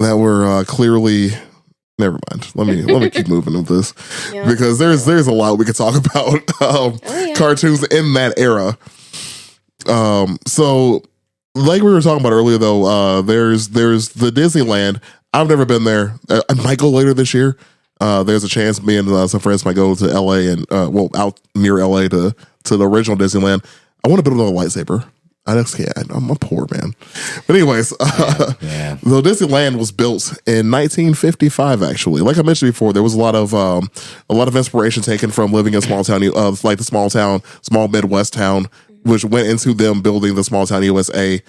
that were clearly. Never mind. Let me keep moving with this because there's a lot we could talk about cartoons in that era. So like we were talking about earlier, though, there's the Disneyland. I've never been there. I might go later this year. There's a chance me and some friends might go to LA and out near LA to the original Disneyland. I want to build another lightsaber. I just can't. I'm a poor man. But anyways, the Disneyland was built in 1955. Actually, like I mentioned before, there was a lot of inspiration taken from living in small town, like the small Midwest town, which went into them building the small town USA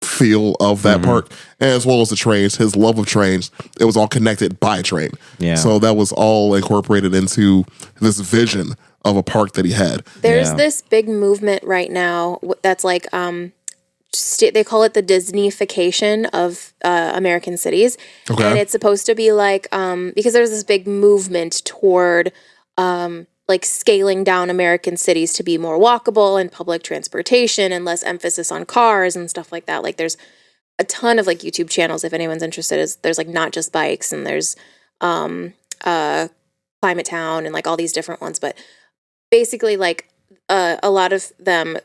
feel of that park, as well as the trains. His love of trains, it was all connected by a train. Yeah. So that was all incorporated into this vision of a park that he had. There's this big movement right now that's like they call it the Disneyfication of American cities. Okay. And it's supposed to be like because there's this big movement toward like scaling down American cities to be more walkable and public transportation and less emphasis on cars and stuff like that. Like there's a ton of like YouTube channels if anyone's interested. There's like Not Just Bikes and there's Climate Town and like all these different ones. But basically like a lot of them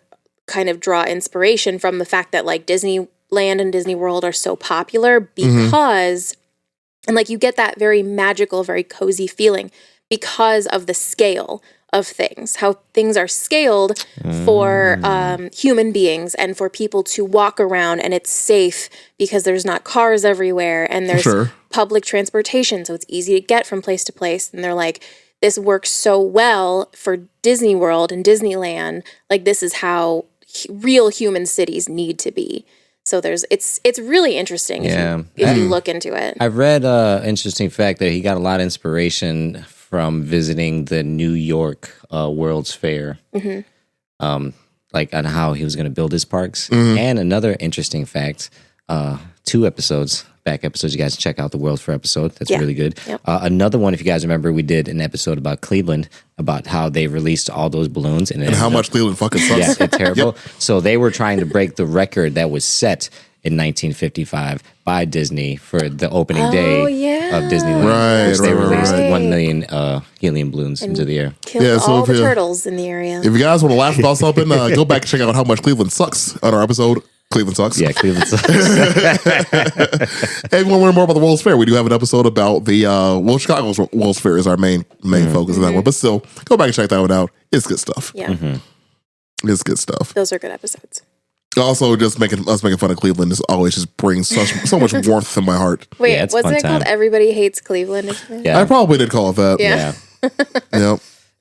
kind of draw inspiration from the fact that like Disneyland and Disney World are so popular because and like you get that very magical, very cozy feeling because of the scale of things, how things are scaled for human beings and for people to walk around and it's safe because there's not cars everywhere and there's public transportation. So it's easy to get from place to place. And they're like, this works so well for Disney World and Disneyland. Like this is how real human cities need to be. So it's really interesting if you look into it. I've read an interesting fact that he got a lot of inspiration from visiting the New York World's Fair, like on how he was going to build his parks. And another interesting fact, 2 episodes, back episodes, you guys check out the World's Fair episode. That's really good. Yep. Another one, if you guys remember, we did an episode about Cleveland, about how they released all those balloons. And how much Cleveland fucking sucks. Yeah, it's terrible. So they were trying to break the record that was set in 1955 by Disney for the opening day of Disneyland. Right, which they released 1 million helium balloons into the air. Killed all the turtles in the area. If you guys want to laugh about something, go back and check out how much Cleveland sucks on our episode. Cleveland sucks. Yeah, Cleveland sucks. And if you want to learn more about the World's Fair, we do have an episode about the Chicago's World's Fair is our main focus of that one. But still, go back and check that one out. It's good stuff. Yeah. It's good stuff. Those are good episodes. Also, just making fun of Cleveland is always just brings so much warmth in my heart. Wait, wasn't it called Everybody Hates Cleveland? Yeah. I probably did call it that. Yeah.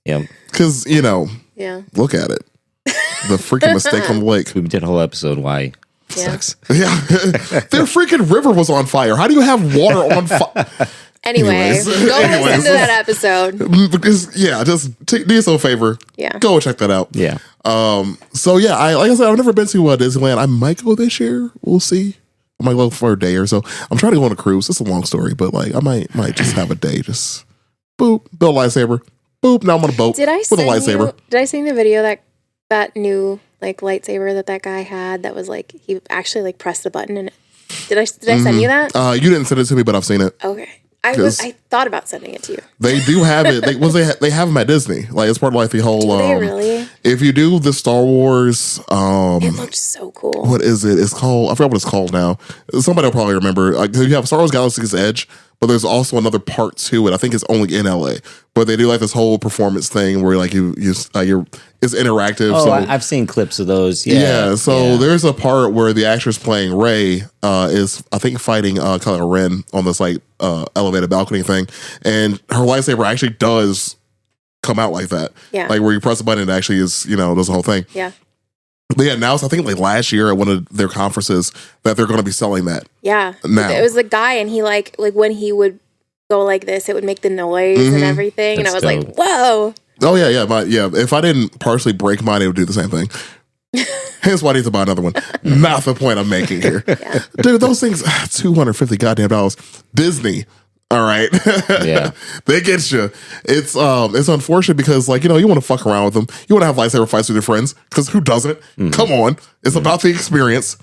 Yep. Because, look at it. The freaking mistake on the lake. We did a whole episode why Yeah. Sucks. Yeah, their freaking river was on fire. How do you have water on fire? Anyway, Anyways. go listen Anyways. to that episode. Because just do yourself a favor. Yeah. Go and check that out. Yeah. So yeah, like I said, I've never been to Disneyland. I might go this year. We'll see. I might go for a day or so. I'm trying to go on a cruise. It's a long story, but like I might just have a day. Just boop, build a lightsaber. Boop. Now I'm on a boat Did I with a send lightsaber. you? Did I send the video that new like lightsaber that guy had? That was like he actually like pressed the button and did I send you that? You didn't send it to me, but I've seen it. Okay. I 'Cause- thought about sending it to you. They do have it. They have them at Disney. Like it's part of like the whole. Do they really? If you do the Star Wars, It looked so cool. what is it? It's called. I forgot what it's called now. Somebody will probably remember. Like you have Star Wars Galaxy's Edge, but there's also another part to it. I think it's only in LA, but they do like this whole performance thing where like you're it's interactive. Oh, so I've seen clips of those. yeah. So Yeah. there's a part where the actress playing Rey is I think fighting Kylo Ren on this like elevated balcony thing, and her lightsaber actually does come out like that. Yeah. Like where you press a button, it actually is does the whole thing. Yeah. They announced, I think, like last year at one of their conferences that they're going to be selling that. Yeah. Now. It was the guy and he like when he would go like this, it would make the noise and everything. And I was That's like, dope. whoa. Oh yeah. If I didn't partially break mine, it would do the same thing. Hence why I need to buy another one. Not the point I'm making here, dude. Those things, $250 goddamn dollars. Disney. All right. Yeah. They get you. It's unfortunate because like, you want to fuck around with them. You want to have lightsaber fights with your friends because who doesn't? Come on. It's about the experience.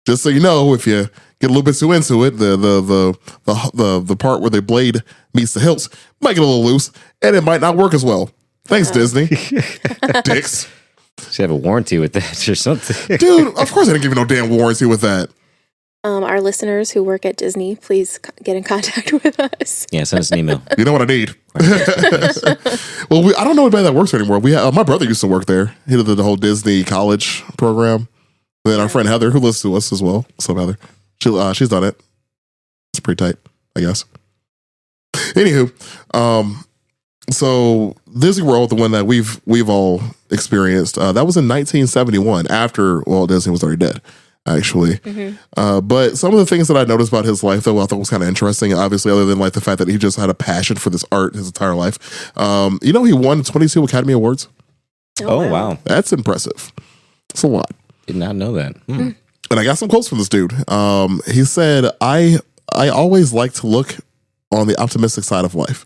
Just so you know, if you get a little bit too into it, the part where the blade meets the hilts might get a little loose and it might not work as well. Thanks, Disney. Dicks. Should have a warranty with that or something. Dude, of course I didn't give you no damn warranty with that. Our listeners who work at Disney, please get in contact with us. Yeah, send us an email. You know what I need. Well, I don't know anybody that works there anymore. My brother used to work there. He did the whole Disney college program. And then our friend Heather, who listens to us as well. What's up, Heather? She's done it. It's pretty tight, I guess. Anywho, so Disney World, the one that we've all experienced, that was in 1971 after Walt Disney was already dead, actually. But some of the things that I noticed about his life, though, I thought was kind of interesting. Obviously, other than like the fact that he just had a passion for this art his entire life. He won 22 Academy Awards. Oh, wow. That's impressive. It's a lot. Did not know that. And I got some quotes from this dude. He said, I always like to look on the optimistic side of life,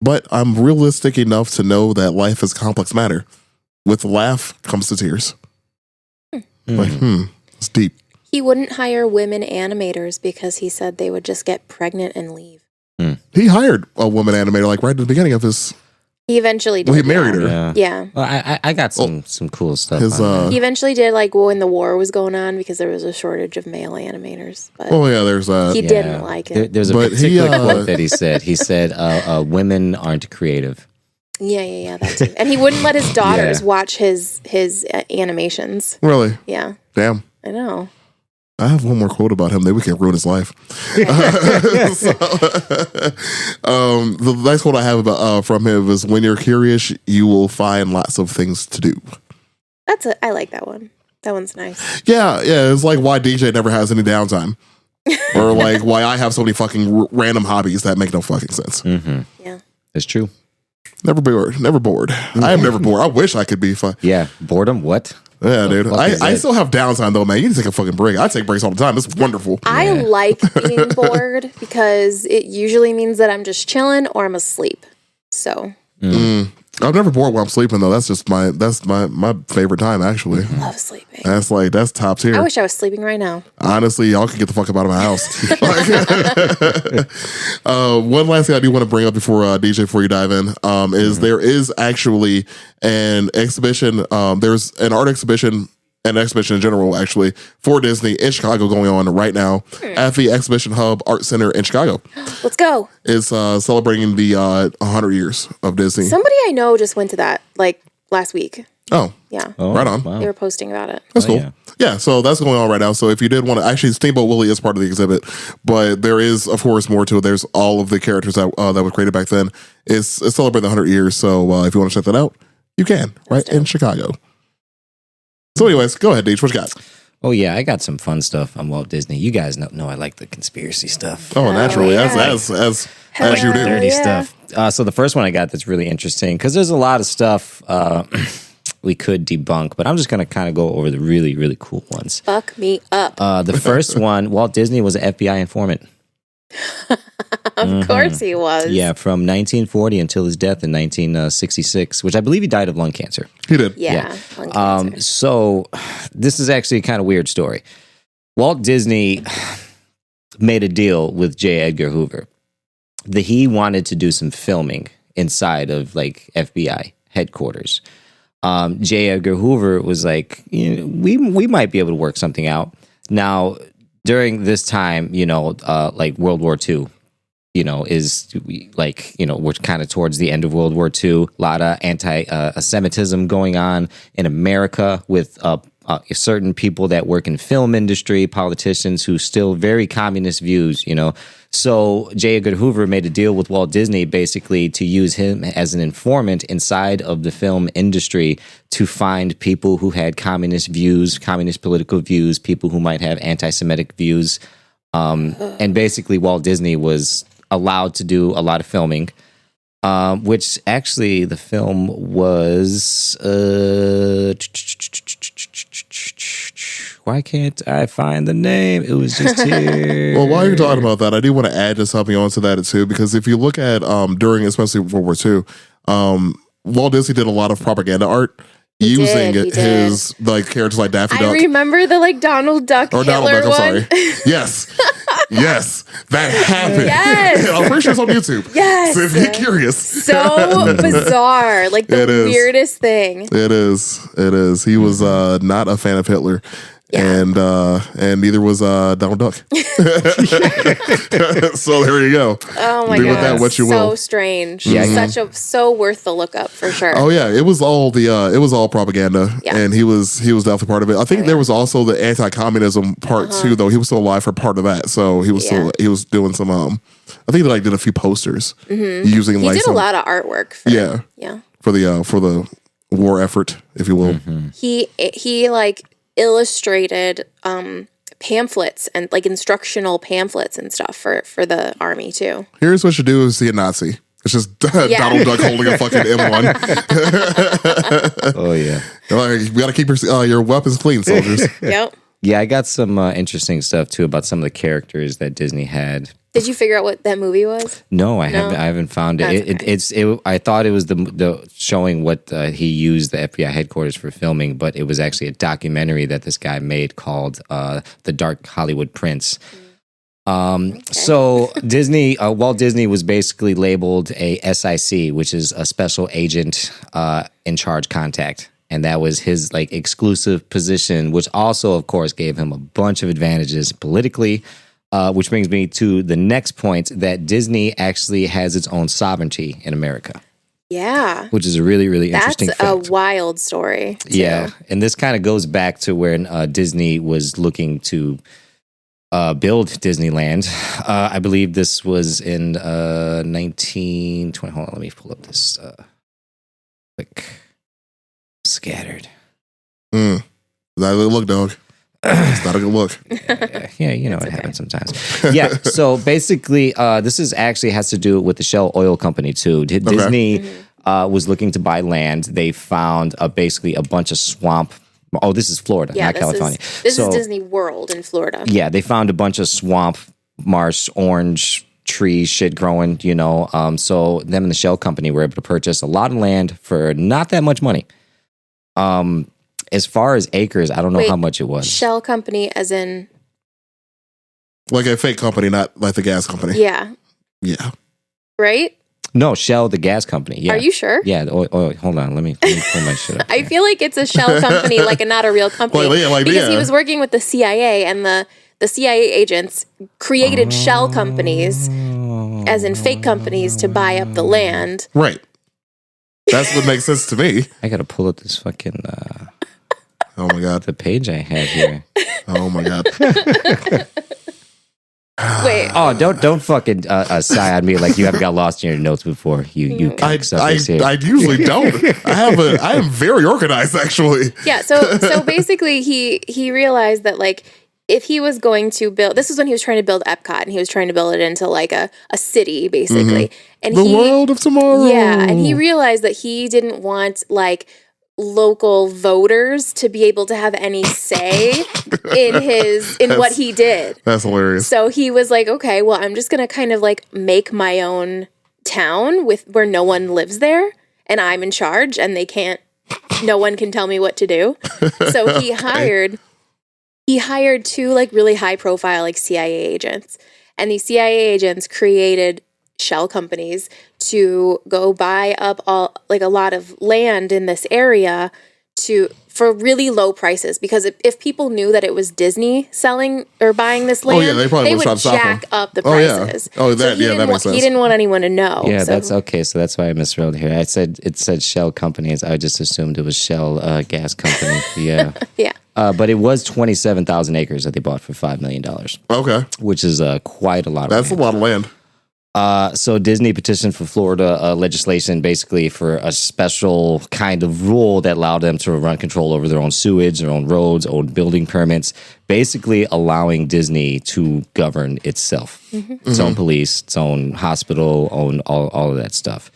but I'm realistic enough to know that life is complex matter. With laugh comes the tears. Like, it's deep. He wouldn't hire women animators because he said they would just get pregnant and leave. He hired a woman animator like right at the beginning of his. He eventually did. Well, he married her. Yeah. Yeah. Well, I got some cool stuff. His on He eventually did like when the war was going on because there was a shortage of male animators. But Oh yeah, there's he that. didn't like it. There's a But he, particular quote that he said. He said, women aren't creative. Yeah, that too. And he wouldn't let his daughters Yeah. watch his animations. really Yeah, damn. I know. I have one more quote about him that we can ruin his life. The next quote I have about from him is, "When you're curious, you will find lots of things to do." I like that one. That one's nice. Yeah. It's like why DJ never has any downtime, or like why I have so many fucking random hobbies that make no fucking sense. Yeah. It's true. Never bored. Never bored. I am never bored. I wish I could be fun. Yeah. Boredom? What? Yeah, dude. fuck is I that? still have downtime though, man. You need to take a fucking break. I take breaks all the time. It's wonderful. I like being bored because it usually means that I'm just chilling or I'm asleep. So I'm never bored while I'm sleeping though. That's my favorite time actually. love sleeping. That's top tier. I wish I was sleeping right now. Honestly, y'all can get the fuck up out of my house. One last thing I do want to bring up before DJ, before you dive in, is there is actually an exhibition. There's an art exhibition, an exhibition in general, actually, for Disney in Chicago going on right now at the Exhibition Hub Art Center in Chicago. Let's go. It's celebrating the 100 years of Disney. Somebody I know just went to that like last week. Oh, Yeah. Oh, Right on. Wow. They were posting about it. that's cool. yeah. Yeah, so that's going on right now. So if you did want to, actually, Steamboat Willie is part of the exhibit, but there is, of course, more to it. There's all of the characters that were created back then. It's celebrating the 100 years. So if you want to check that out, you can, right in Chicago. So anyways, go ahead, Deej. What you got? Oh yeah, I got some fun stuff on Walt Disney. You guys know I like the conspiracy stuff. Oh, naturally, yeah. as you do. Dirty yeah. stuff. So the first one I got that's really interesting because there's a lot of stuff we could debunk, but I'm just gonna kind of go over the really, really cool ones. Fuck me up. The first one, Walt Disney was an FBI informant. Of course he was. Yeah, from 1940 until his death in 1966, which I believe he died of lung cancer. He did. Yeah. lung cancer. So this is actually a kind of weird story. Walt Disney made a deal with J. Edgar Hoover that he wanted to do some filming inside of like FBI headquarters. J. Edgar Hoover was like, we might be able to work something out. Now, during this time, like World War II, is like, we're kind of towards the end of World War II. A lot of anti-Semitism going on in America with certain people that work in film industry, politicians who still very communist views, So J. Edgar Hoover made a deal with Walt Disney basically to use him as an informant inside of the film industry to find people who had communist views, communist political views, people who might have anti-Semitic views. And basically Walt Disney was allowed to do a lot of filming, which actually the film was... why can't I find the name? It was just here. Well, while you're talking about that, I do want to add just something onto that too, because if you look at during especially World War II, Walt Disney did a lot of propaganda art using he did. his like characters like Daffy Duck. I remember the like Donald Duck or Hitler Donald Duck, I'm one. sorry. Yes. Yes. That happened. Yes. I'm pretty sure it's on YouTube. Yes. So if you're curious. So bizarre. Like the It is. weirdest thing. It is. It is. He was not a fan of Hitler. Yeah. And neither was Donald Duck. So there you go. Oh my Do god. with that what you so will. strange. Yeah. So worth the look up for sure. Oh yeah, it was all propaganda, Yeah. and he was definitely part of it. I think there was also the anti-communism part too, though. He was still alive for part of that, so he was he was doing some. I think they like did a few posters using He like did a lot of artwork for Yeah. for the war effort, if you will. He like illustrated pamphlets and like instructional pamphlets and stuff for the army too. Here's what you do: is see a Nazi. It's just Donald Duck holding a fucking M1. Oh yeah. Like, you got to keep your weapons clean, soldiers. Yep. Yeah, I got some interesting stuff too about some of the characters that Disney had. Did you figure out what that movie was? No, I haven't found it. That's I thought it was the showing what he used the FBI headquarters for filming, but it was actually a documentary that this guy made called "The Dark Hollywood Prince." So Walt Disney was basically labeled a SIC, which is a special agent in charge contact. And that was his like exclusive position, which also, of course, gave him a bunch of advantages politically, which brings me to the next point that Disney actually has its own sovereignty in America. Yeah. Which is a really, really interesting That's fact. a wild story. Too. Yeah. And this kind of goes back to when Disney was looking to build Disneyland. I believe this was in 1920. Hold on, let me pull up this quick. Scattered. Not a good look, dog. It's not a good look. Yeah, you know what happens sometimes. Yeah, so basically, this is actually has to do with the Shell Oil Company too. Disney was looking to buy land. They found basically a bunch of swamp. Oh, this is Florida, not California. This is Disney World in Florida. Yeah, they found a bunch of swamp, marsh, orange tree shit growing. So them and the Shell Company were able to purchase a lot of land for not that much money. As far as acres, I don't know how much it was. Shell Company, as in Like a fake company, not like the gas company. yeah, right? No, Shell, the gas company. Yeah. Are you sure? Yeah. Hold on. Let me pull my shit up. I feel like it's a shell company, like a not a real company. Because he was working with the CIA, and the CIA agents created shell companies, as in fake companies, to buy up the land. Right. That's what makes sense to me. I got to pull up this fucking Oh my god. the page I had here. Oh my god. Wait. Oh, don't fucking sigh on me like you haven't got lost in your notes before. You cocksuckers here. I usually don't. I am very organized, actually. Yeah, so basically he realized that like if he was going to build, this is when he was trying to build Epcot, and he was trying to build it into like a city basically. And The world of tomorrow. Yeah, and he realized that he didn't want like local voters to be able to have any say in what he did. That's hilarious. So he was like, okay, well, I'm just gonna kind of like make my own town with where no one lives there, and I'm in charge, and no one can tell me what to do. So he hired two like really high profile like CIA agents, and these CIA agents created shell companies to go buy up a lot of land in this area for really low prices, because if people knew that it was Disney selling or buying this land, they probably would would stop jack up the Oh, yeah. prices. Oh, that- he yeah, that makes sense. He didn't want anyone to know. Yeah, so- that's okay. So that's why I misread here. It said Shell companies. I just assumed it was Shell gas company. Yeah. yeah. But it was 27,000 acres that they bought for $5 million, Okay. which is quite a lot of That's land. a lot of land. So Disney petitioned for Florida legislation basically for a special kind of rule that allowed them to run control over their own sewage, their own roads, own building permits, basically allowing Disney to govern itself, its own police, its own hospital, own all of that stuff.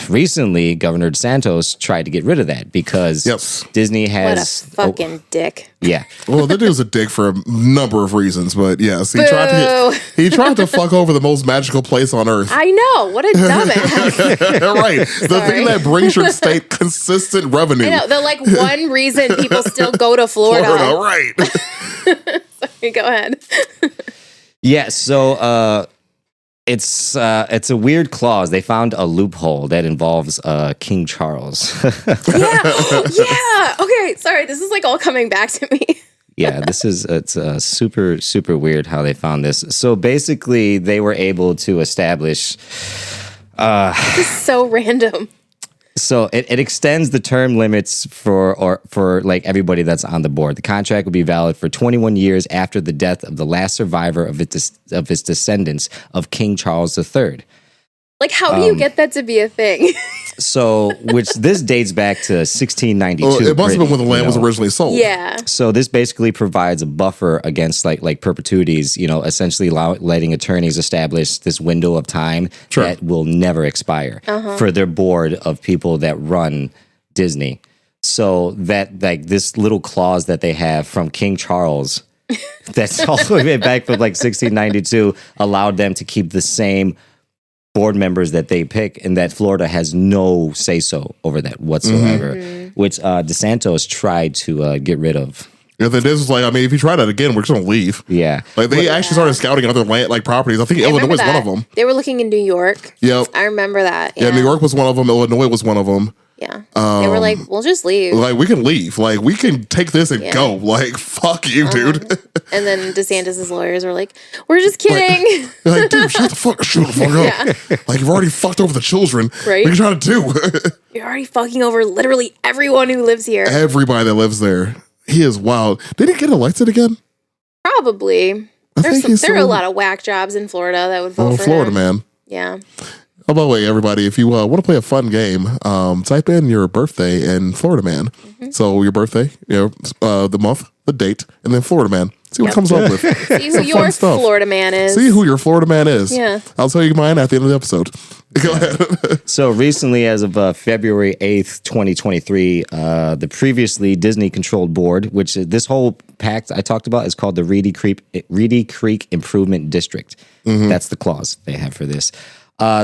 Recently, Governor DeSantis tried to get rid of that because Yep. Disney What a has fucking dick. yeah. Well, that dude's a dick for a number of reasons, but yes, he tried to fuck over the most magical place on earth. I know. What a dumbass. Right. The thing that brings your state consistent revenue. I know. The like one reason people still go to Florida. Right. Sorry, go ahead. Yeah, so it's a weird clause. They found a loophole that involves King Charles. Yeah. Okay. Sorry. This is like all coming back to me. Yeah, it's super super weird how they found this. So basically, they were able to establish. So random. So it extends the term limits for like everybody that's on the board. The contract will be valid for 21 years after the death of the last survivor of its descendants of King Charles III. Like, how do you get that to be a thing? So, which this dates back to 1692. Well, it must have been when the Britain, land was you know. originally sold. Yeah. So this basically provides a buffer against like perpetuities, essentially letting attorneys establish this window of time that will never expire for their board of people that run Disney. So that like this little clause that they have from King Charles that's all the way back from like 1692 allowed them to keep the same board members that they pick, and that Florida has no say-so over that whatsoever, which DeSantis tried to get rid of. Yeah, the is like, I mean, if you try that again, we're just gonna leave. Yeah. Like they actually started scouting other land like properties. I think I Illinois remember was one that. of them. They were looking in New York. Yep. I remember that. Yeah, New York was one of them. Illinois was one of them. Yeah. They were like, we'll just leave. Like we can leave. Like we can take this and go. Like fuck you, dude. And then DeSantis' lawyers were like, we're just kidding. Like, dude, shut the fuck up. Like you've already fucked over the children. Right. What are you trying to do? You're already fucking over literally everyone who lives here. Everybody that lives there. He is wild. Did he get elected again? Probably. There are a lot of whack jobs in Florida that would vote for Florida him. man. Yeah. Oh, by the way, everybody, if you want to play a fun game, type in your birthday and Florida Man. So your birthday, the month, the date, and then Florida Man. See what it comes up with. See who your stuff. Florida man is. See who your Florida Man is. Yeah. I'll tell you mine at the end of the episode. Go ahead. So recently, as of February 8th, 2023, the previously Disney-controlled board, which this whole pact I talked about is called the Reedy Creek Improvement District. That's the clause they have for this.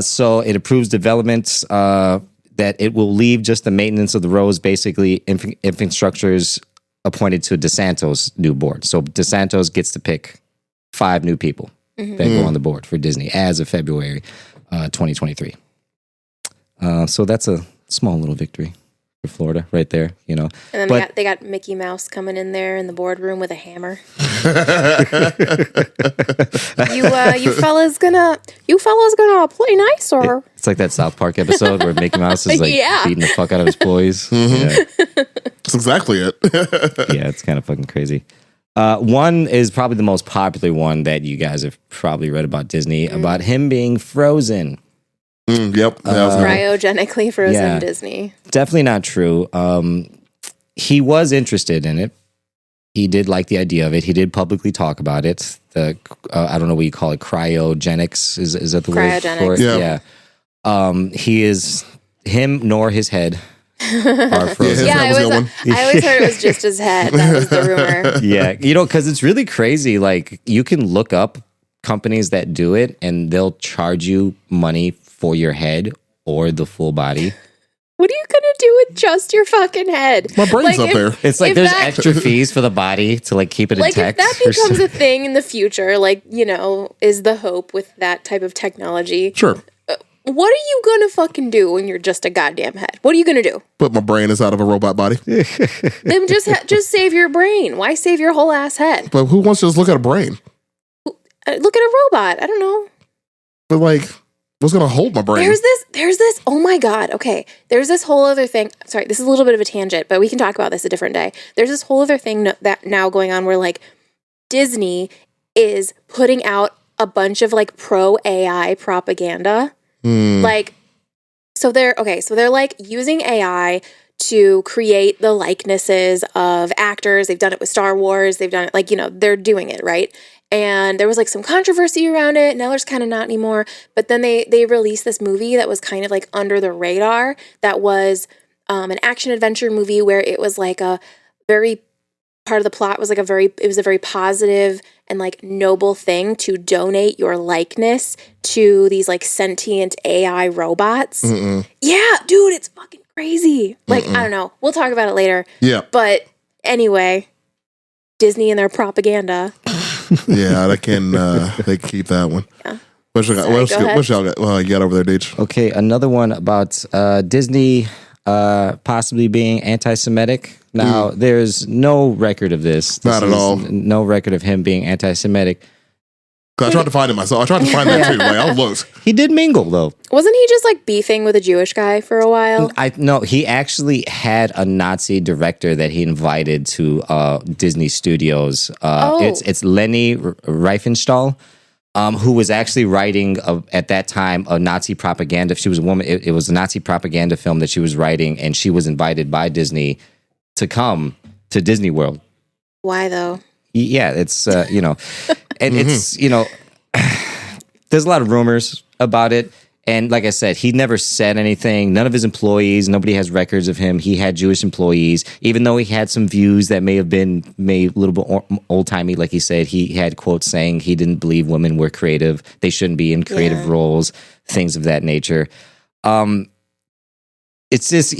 So it approves developments that it will leave just the maintenance of the roads, basically infrastructure's appointed to DeSantis' new board. So DeSantis gets to pick 5 new people that go on the board for Disney as of February 2023. So that's a small little victory for Florida right there, And then they got Mickey Mouse coming in there in the boardroom with a hammer. you fellas gonna play nice, or It's like that South Park episode where Mickey Mouse is like Yeah. beating the fuck out of his boys. Yeah. That's exactly it. Yeah, it's kind of fucking crazy. One is probably the most popular one that you guys have probably read about Disney, about him being frozen. Yep. That was good. Cryogenically frozen Yeah. Disney. Definitely not true. He was interested in it. He did like the idea of it. He did publicly talk about it. The I don't know what you call it, cryogenics. Is that the word for Cryogenics. it? Yeah. He is him nor his head are frozen. Yeah, Yeah, that was a good one. I always heard it was just his head. That was the rumor. Yeah, because it's really crazy. Like, you can look up companies that do it, and they'll charge you money for your head or the full body. What are you gonna do with just your fucking head? My brain's up there. It's like If there's that- extra fees for the body to like keep it Like, if intact. that or becomes something. a thing in the future, like, is the hope with that type of technology. Sure. What are you gonna fucking do when you're just a goddamn head? What are you gonna do? But my brain is out of a robot body. Then just save your brain. Why save your whole ass head? But who wants to just look at a brain? Look at a robot. I don't know. But like, what's gonna hold my brain? There's this, oh my God. Okay. There's this whole other thing. Sorry, this is a little bit of a tangent, but we can talk about this a different day. There's this whole other thing that now going on where like Disney is putting out a bunch of like pro AI propaganda. Like, so they're like using AI to create the likenesses of actors. They've done it with Star Wars. They've done it like, they're doing it, right? And there was like some controversy around it. Now there's kind of not anymore. But then they released this movie that was kind of like under the radar. That was an action adventure movie where it was like a very part of the plot was like a very positive and like noble thing to donate your likeness to these like sentient AI robots. Yeah, dude, it's fucking crazy. Like, I don't know. We'll talk about it later. Yeah. But anyway, Disney and their propaganda. Yeah, they can keep that one. Yeah. What y'all got? Sorry, go ahead. What y'all got? Well, you got over there, Deej. Okay, another one about Disney possibly being anti-Semitic. Now, there's no record of this. Not at is all. No record of him being anti-Semitic. I tried to find it myself. I tried to find that too. Like, I looked. He did mingle, though. Wasn't he just like beefing with a Jewish guy for a while? No, he actually had a Nazi director that he invited to Disney Studios. Oh. It's Leni Riefenstahl, who was actually writing at that time a Nazi propaganda. She was a woman. It was a Nazi propaganda film that she was writing, and she was invited by Disney to come to Disney World. Why though? Yeah, it's and it's there's a lot of rumors about it, and like I said, he never said anything. None of his employees, nobody has records of him. He had Jewish employees, even though he had some views that may have been made a little bit old timey. Like he said, he had quotes saying he didn't believe women were creative; they shouldn't be in creative roles, things of that nature. It's just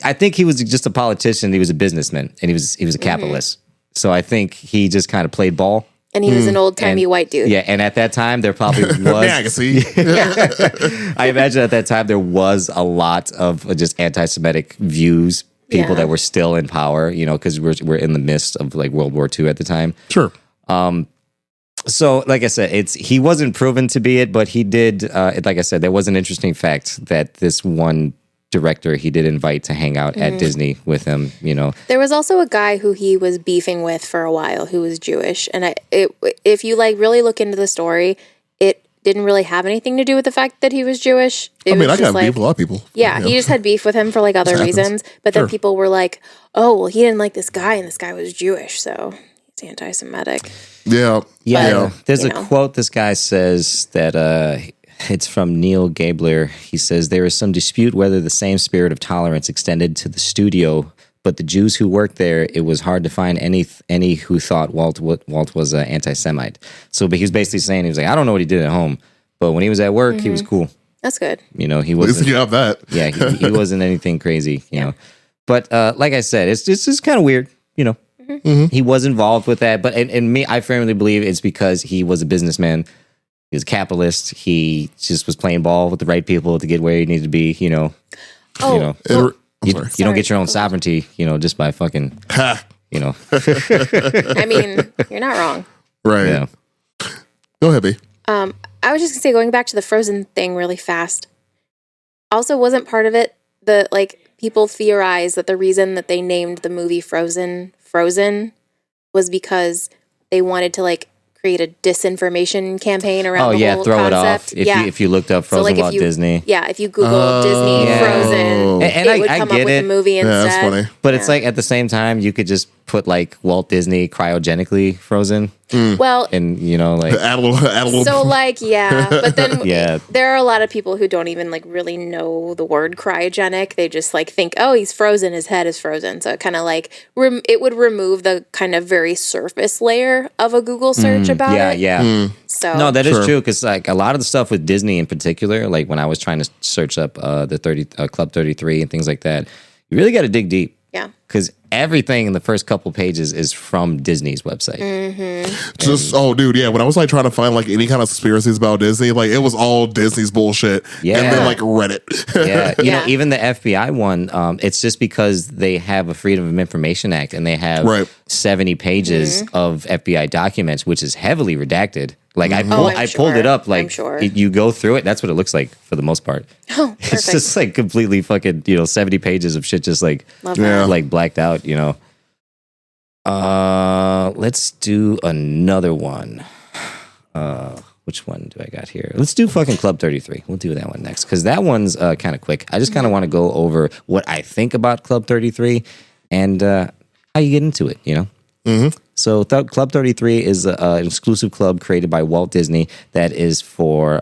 I think he was just a politician. He was a businessman, and he was a capitalist. So I think he just kind of played ball. And he was an old timey And- white dude. Yeah, and at that time there probably was. Yeah, I can see. I imagine at that time there was a lot of just anti-Semitic views, people Yeah. that were still in power. Because we're in the midst of like World War II at the time. Sure. So, like I said, he wasn't proven to be it, but he did. Like I said, there was an interesting fact that this one director he did invite to hang out at Disney with him. There was also a guy who he was beefing with for a while who was Jewish, and if you like really look into the story, it didn't really have anything to do with the fact that he was Jewish. I It mean, was I got just beef with a lot of people. Yeah, he just had beef with him for like other happens. reasons. But Sure. then people were like, "Oh, well, he didn't like this guy, and this guy was Jewish, so he's anti-Semitic." Yeah. Yeah, there's you a know. quote this guy says that it's from Neil Gabler. He says, "There is some dispute whether the same spirit of tolerance extended to the studio, but the Jews who worked there, it was hard to find any who thought Walt was an anti-Semite." So, but he was basically saying, he was like, I don't know what he did at home, but when he was at work, he was cool. That's good. He At least wasn't. you have that. Yeah, he wasn't anything crazy. But like I said, it's just kind of weird. He was involved with that, but and me, I firmly believe it's because he was a businessman. He was a capitalist. He just was playing ball with the right people to get where he needed to be. Oh, I'm well, You sorry. don't get your own sovereignty. Just by fucking. Ha. I mean, you're not wrong. Right. Yeah. Go ahead, B. I was just gonna say, going back to the Frozen thing really fast. Also, wasn't part of it the like people theorize that the reason that they named the movie Frozen was because they wanted to like create a disinformation campaign around Oh the yeah, whole throw concept. it off. If you looked up Frozen like, if Walt you- Disney. Yeah, if you Google Disney Yeah. Frozen, And it would I come get up with it. the movie Yeah, instead. that's funny. But it's like at the same time, you could just put like Walt Disney cryogenically frozen, Well, and you know, like Add a little. so like but then Yeah. there are a lot of people who don't even like really know the word cryogenic. They just like think, oh, he's frozen, his head is frozen. So it kind of like it would remove the kind of very surface layer of a Google search about yeah, it. yeah. So No, that is Sure. true because like a lot of the stuff with Disney in particular, like when I was trying to search up the Club 33 and things like that, you really got to dig deep. yeah. Because everything in the first couple pages is from Disney's website. Just dude, yeah. When I was like trying to find like any kind of conspiracies about Disney, like it was all Disney's bullshit. Yeah. And then like Reddit. Yeah, you know, Yeah. even the FBI one, it's just because they have a Freedom of Information Act and they have Right. 70 pages of FBI documents, which is heavily redacted. Like Mm-hmm. I pulled it sure. up. Like I'm sure. you go through it, that's what it looks like for the most part. Oh, It's perfect. just like completely fucking 70 pages of shit just like Love Yeah. that. like blacked out. Let's do another one. Which one do I got here? Let's do fucking Club 33. We'll do that one next because that one's kind of quick. I just kind of want to go over what I think about Club 33 and how you get into it, So Club 33 is an exclusive club created by Walt Disney that is for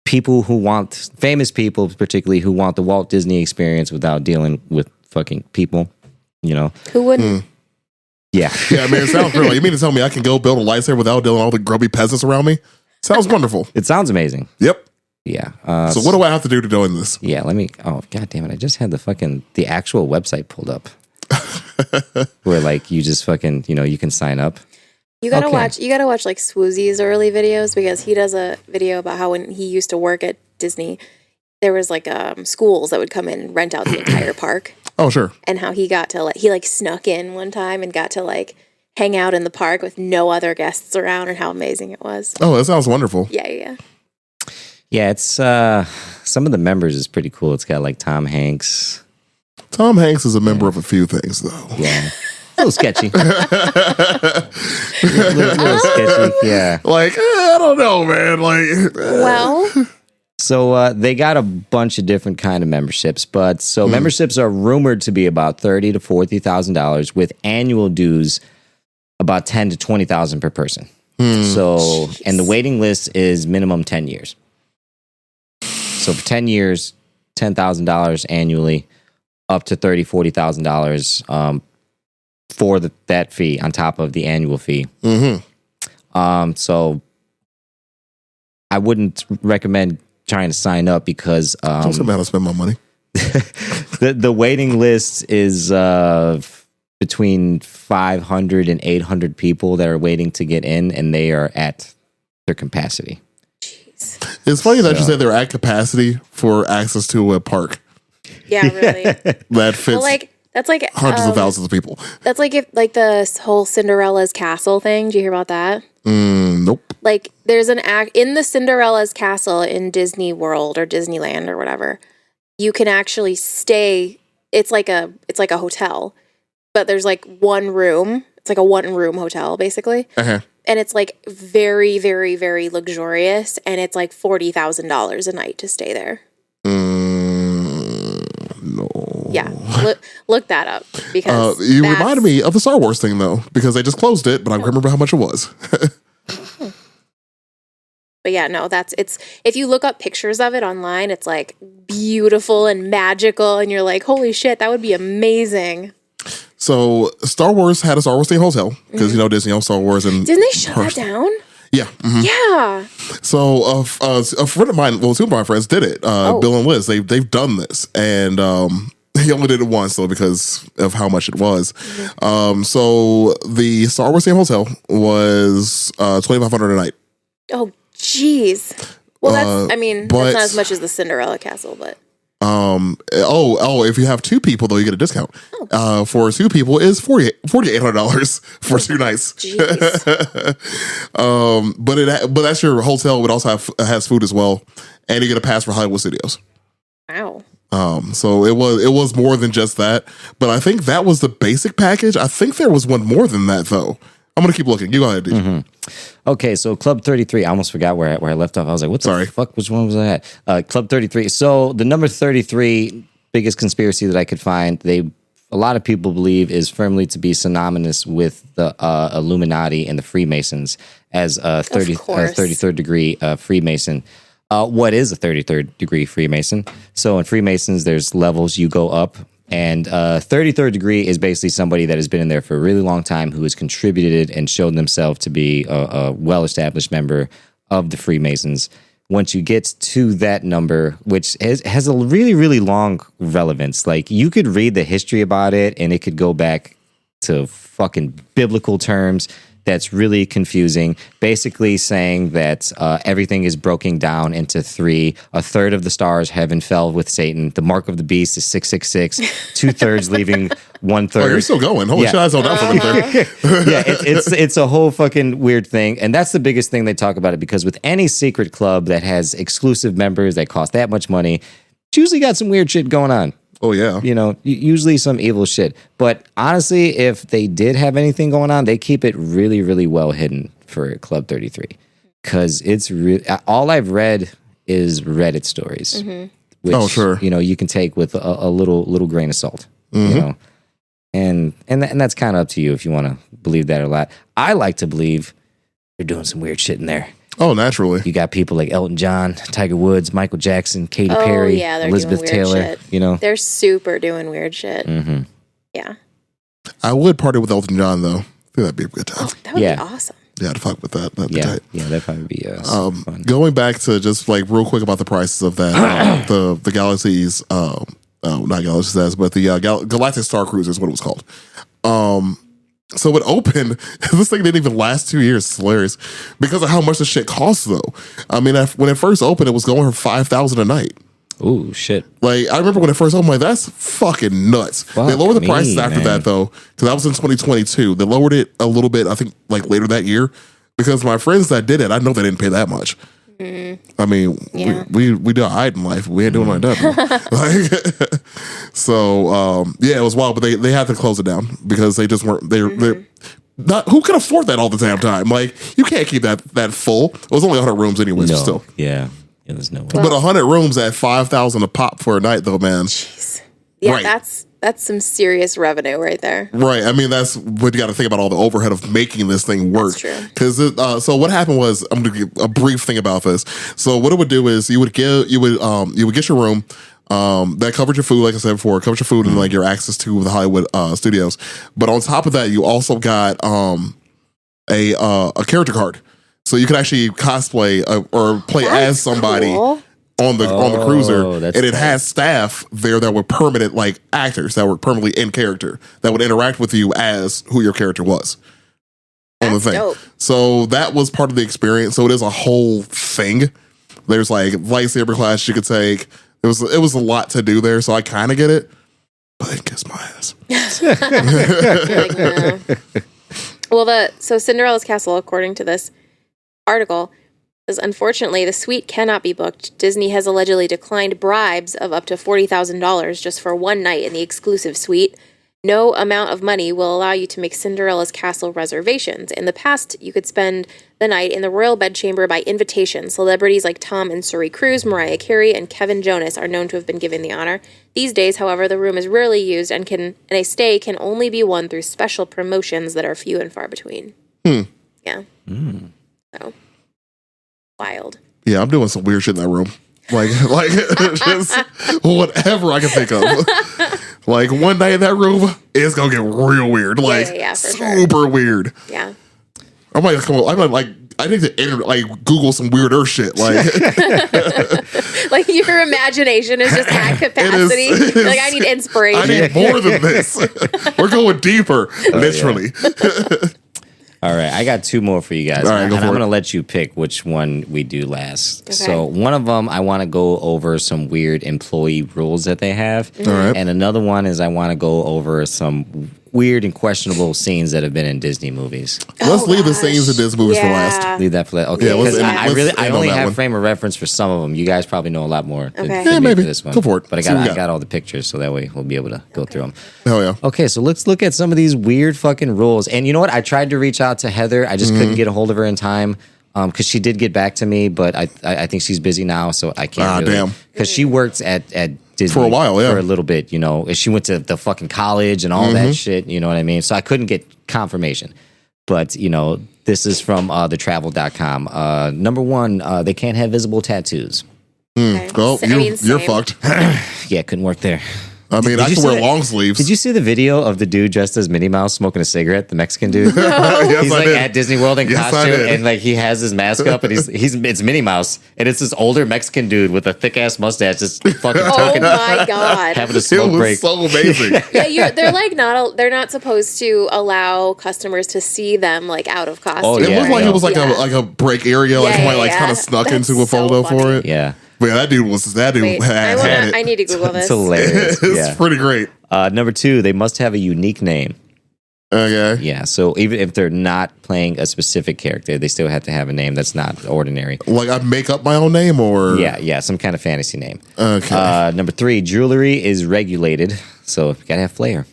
people who want, famous people particularly, who want the Walt Disney experience without dealing with fucking people, Who wouldn't? Yeah. Yeah, I mean, it sounds real. You mean to tell me I can go build a lightsaber without dealing with all the grubby peasants around me? Sounds wonderful. It sounds amazing. Yep. Yeah. So what do I have to do to join this? Yeah, oh, god damn it. I just had the actual website pulled up. Where like you just fucking, you can sign up. You gotta Okay. watch like Swoozy's early videos because he does a video about how when he used to work at Disney, there was like schools that would come in and rent out the entire park, Oh, sure. and how he got to he snuck in one time and got to like hang out in the park with no other guests around, and how amazing it was. Oh, that sounds wonderful. Yeah. Yeah, it's some of the members is pretty cool. It's got like Tom Hanks. Tom Hanks is a member of a few things, though. Yeah. A little sketchy. little sketchy. Yeah. Like, I don't know, man. Like, Well, So they got a bunch of different kind of memberships, but memberships are rumored to be about $30,000 to $40,000 with annual dues about $10,000 to $20,000 per person. So, and the waiting list is minimum 10 years. So for 10 years, $10,000 annually, up to $30,000, $40,000 for that fee on top of the annual fee. So I wouldn't recommend trying to sign up because don't tell me how to spend my money. the waiting list is between 500 and 800 people that are waiting to get in, and they are at their capacity. jeez. It's funny that you So- said they're at capacity for access to a park Yeah, really. that fits Well, like that's like hundreds of thousands of people. that's like if like the whole Cinderella's castle thing. Did you hear about that? Nope. Like there's an act in the Cinderella's castle in Disney World or Disneyland or whatever. You can actually stay. It's like a hotel, but there's like one room. It's like a one-room hotel basically, Uh-huh. and it's like very, very, very luxurious, and it's like $40,000 a night to stay there. No. Yeah, look that up because You that's- reminded me of the Star Wars thing, though, because they just closed it, but I can't remember how much it was. But yeah, no, it's if you look up pictures of it online, it's like beautiful and magical, and you're like, holy shit, that would be amazing. So Star Wars had a Star Wars themed hotel because Disney owns Star Wars, and Didn't they shut that down? yeah. Yeah. So a friend of mine, well, two of my friends did it. Bill and Liz, they've done this, and he only did it once though because of how much it was. So the Star Wars themed hotel was $2,500 a night. Oh, jeez. Well, that's but- that's not as much as the Cinderella castle, but If you have two people though, you get a discount. For two people is $4,800 for 2 nights. jeez. But that's your hotel. It also has food as well, and you get a pass for Hollywood Studios. Wow. So it was more than just that. But I think that was the basic package. I think there was one more than that though. I'm gonna keep looking. You go ahead, DJ. Okay, so Club 33. I almost forgot where I left off. I was like, what the fuck? Which one was I at? Club 33. So the number 33, biggest conspiracy that I could find, a lot of people believe is firmly to be synonymous with the Illuminati and the Freemasons as a 33rd degree Freemason. What is a 33rd degree Freemason? So in Freemasons, there's levels you go up. And 33rd degree is basically somebody that has been in there for a really long time who has contributed and shown themselves to be a well-established member of the Freemasons. Once you get to that number, which has a really, really long relevance, like you could read the history about it and it could go back to fucking biblical terms. That's really confusing. Basically saying that everything is broken down into three. A third of the stars heaven fell with Satan. The mark of the beast is 666. 2/3 leaving 1/3. Oh, you're still going. Holy shit, I zoned out for a minute there. Yeah, it's a whole fucking weird thing. And that's the biggest thing they talk about it, because with any secret club that has exclusive members that cost that much money, it's usually got some weird shit going on. Oh, yeah. You know, usually some evil shit. But honestly, if they did have anything going on, they keep it really, really well hidden for Club 33. Because it's really, all I've read is Reddit stories. Which, sure. You know, you can take with a little grain of salt. You know, and that's kind of up to you if you want to believe that or not. I like to believe they're doing some weird shit in there. Oh, naturally. You got people like Elton John, Tiger Woods, Michael Jackson, Katy Perry, Elizabeth Taylor. Shit. You know, they're super doing weird shit. Yeah, I would party with Elton John though. I think that'd be a good time. That would be awesome. Yeah, to fuck with that. That'd be tight. Yeah, that'd probably be fun. Going back to just like real quick about the prices of that, the Galaxy's, not Galaxy's S, but the Galactic Star Cruiser is what it was called. So it opened. This thing didn't even last 2 years. It's hilarious because of how much the shit costs, though. I mean, when it first opened, it was going for $5,000 a night. Ooh, shit. Like, I remember when it first opened, I'm like, that's fucking nuts. They lowered the prices after that, though, because that was in 2022. They lowered it a little bit, I think, like later that year, because my friends that did it, I know they didn't pay that much. I mean, we do all right in life. We ain't doing like that. Like, so, yeah, it was wild, but they had to close it down because they just weren't, they're not, who can afford that all the damn time? Like, you can't keep that full. It was only 100 rooms anyways, but still. Yeah, there's no way. But 100 rooms at $5,000 a pop for a night, though, man. Jeez. Yeah, that's some serious revenue right there. Right. I mean, that's what you got to think about, all the overhead of making this thing work. That's true. Because so what happened was, I'm going to give a brief thing about this. So what it would do is you would get your room that covered your food, like I said before, covered your food and like your access to the Hollywood studios. But on top of that, you also got a character card, so you could actually cosplay or play as somebody. Cool. On the cruiser, and it has staff there that were permanent, like actors that were permanently in character that would interact with you as who your character was on the thing. Dope. So that was part of the experience. So it is a whole thing. There's like lightsaber class you could take. It was a lot to do there. So I kind of get it, but it kiss my ass. Like, no. Well, so Cinderella's Castle, according to this article, says, unfortunately, the suite cannot be booked. Disney has allegedly declined bribes of up to $40,000 just for one night in the exclusive suite. No amount of money will allow you to make Cinderella's Castle reservations. In the past, you could spend the night in the royal bedchamber by invitation. Celebrities like Tom and Suri Cruise, Mariah Carey, and Kevin Jonas are known to have been given the honor. These days, however, the room is rarely used and a stay can only be won through special promotions that are few and far between. Yeah. So. Wild. Yeah, I'm doing some weird shit in that room. Like just whatever I can think of. Like one night in that room, it's gonna get real weird. Like super weird. Yeah. I might I need to Google some weird Earth shit. Like like your imagination is just at capacity. Like I need inspiration. I need more than this. We're going deeper, literally. Yeah. All right, I got two more for you guys. All right, and I'm going to let you pick which one we do last. Okay. So one of them, I want to go over some weird employee rules that they have. All right. And another one is I want to go over some weird and questionable scenes that have been in Disney movies. Let's leave the scenes in this movies for last. Leave that for that. Okay, Yeah, let's because end I on only that have one. frame of reference for some of them. You guys probably know a lot more. Okay. Than Yeah, me maybe. for this one. Go for it. But See what we I got. got all the pictures, so that way we'll be able to go through them. Hell yeah. Okay, so let's look at some of these weird fucking rules. And you know what? I tried to reach out to Heather. I just couldn't get a hold of her in time because she did get back to me, but I think she's busy now, so I can't. Ah, damn. Because she worked at Disney For a while, yeah. for a little bit. You know, she went to the fucking college and all that shit. You know what I mean? So I couldn't get confirmation. But you know, this is from thetravel.com. Number one, they can't have visible tattoos. Okay. Well, So, I mean, you're same. fucked. Yeah, couldn't work there. I mean, I you can see wear that? long sleeves. Did you see the video of the dude dressed as Minnie Mouse smoking a cigarette? The Mexican dude. Yes, He's I like did. at Disney World in Yes, I costume, did. and like he has his mask up, and it's Minnie Mouse, and it's this older Mexican dude with a thick ass mustache, just fucking Oh talking, my god. having a It smoke was break. so amazing. Yeah, they're like they're not supposed to allow customers to see them like out of costume. Oh, It yeah, looked like yeah. it was like Yeah. a break area, like Yeah, somebody yeah, like kind yeah. of snuck That's into a so photo for funny. it. Yeah, But yeah, that dude Wait, had it. I need to Google this. it's hilarious. It's Yeah. pretty great. Number two, they must have a unique name. Okay. Yeah, so even if they're not playing a specific character, they still have to have a name that's not ordinary. Like I make up my own name or Yeah, some kind of fantasy name. Okay. Number three, jewelry is regulated, so you gotta have flair.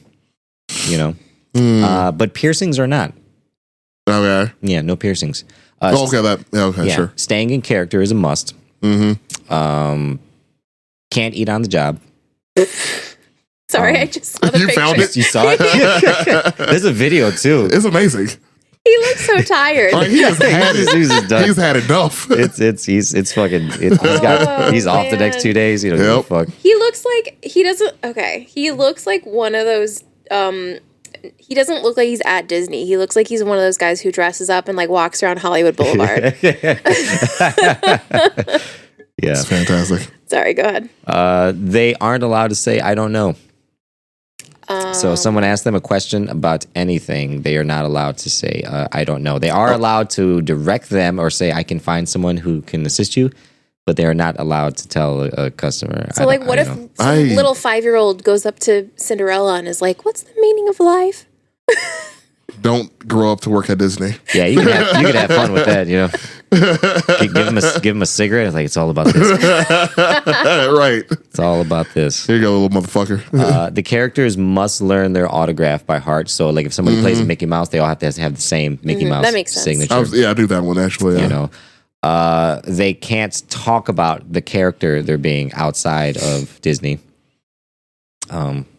You know, but piercings are not. Okay. Yeah, no piercings. Oh, okay, okay, yeah, sure. staying in character is a must. Mm-hmm. Can't eat on the job. Sorry, I just saw the You picture. found it? You saw it? There's a video too. It's amazing. He looks so tired. Like, he has had it. He's just done. He's had enough. It's fucking. He's off the next man. 2 days. You know, give a Yep. fuck. He looks like he doesn't. Okay, he looks like one of those. He doesn't look like he's at Disney. He looks like he's one of those guys who dresses up and like walks around Hollywood Boulevard. Yeah. It's fantastic. Sorry, go ahead. They aren't allowed to say I don't know. So if someone asks them a question about anything, they are not allowed to say, I don't know. They are allowed to direct them or say, I can find someone who can assist you, but they are not allowed to tell a customer. So, like, what if some little 5-year-old goes up to Cinderella and is like, "What's the meaning of life?" Don't grow up to work at Disney. Yeah, you can have fun with that, you know. Give him a cigarette. It's like, it's all about this. Right. It's all about this. Here you go, little motherfucker. The characters must learn their autograph by heart. So, like, if somebody plays a Mickey Mouse, they all have to have the same Mickey Mouse That makes sense. signature. I do that one actually. Yeah. You know, they can't talk about the character they're being outside of Disney,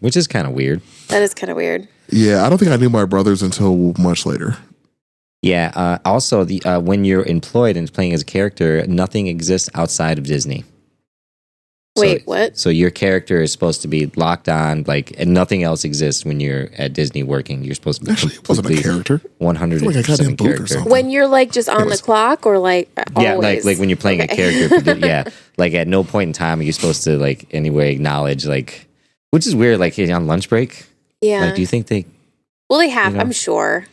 which is kind of weird. That is kind of weird. Yeah, I don't think I knew my brothers until much later. Yeah. Also, when you're employed and playing as a character, nothing exists outside of Disney. Wait, what? So your character is supposed to be locked on, like, and nothing else exists when you're at Disney working. You're supposed to be Actually, it wasn't a character. 100% like a goddamn booth or character. something. When you're like just on Anyways. the clock or like Yeah, always? like when you're playing Okay. a character. Yeah, like at no point in time are you supposed to like anyway acknowledge like, which is weird. Like on lunch break, Yeah. like do you think they? Well, they have. you know? I'm sure.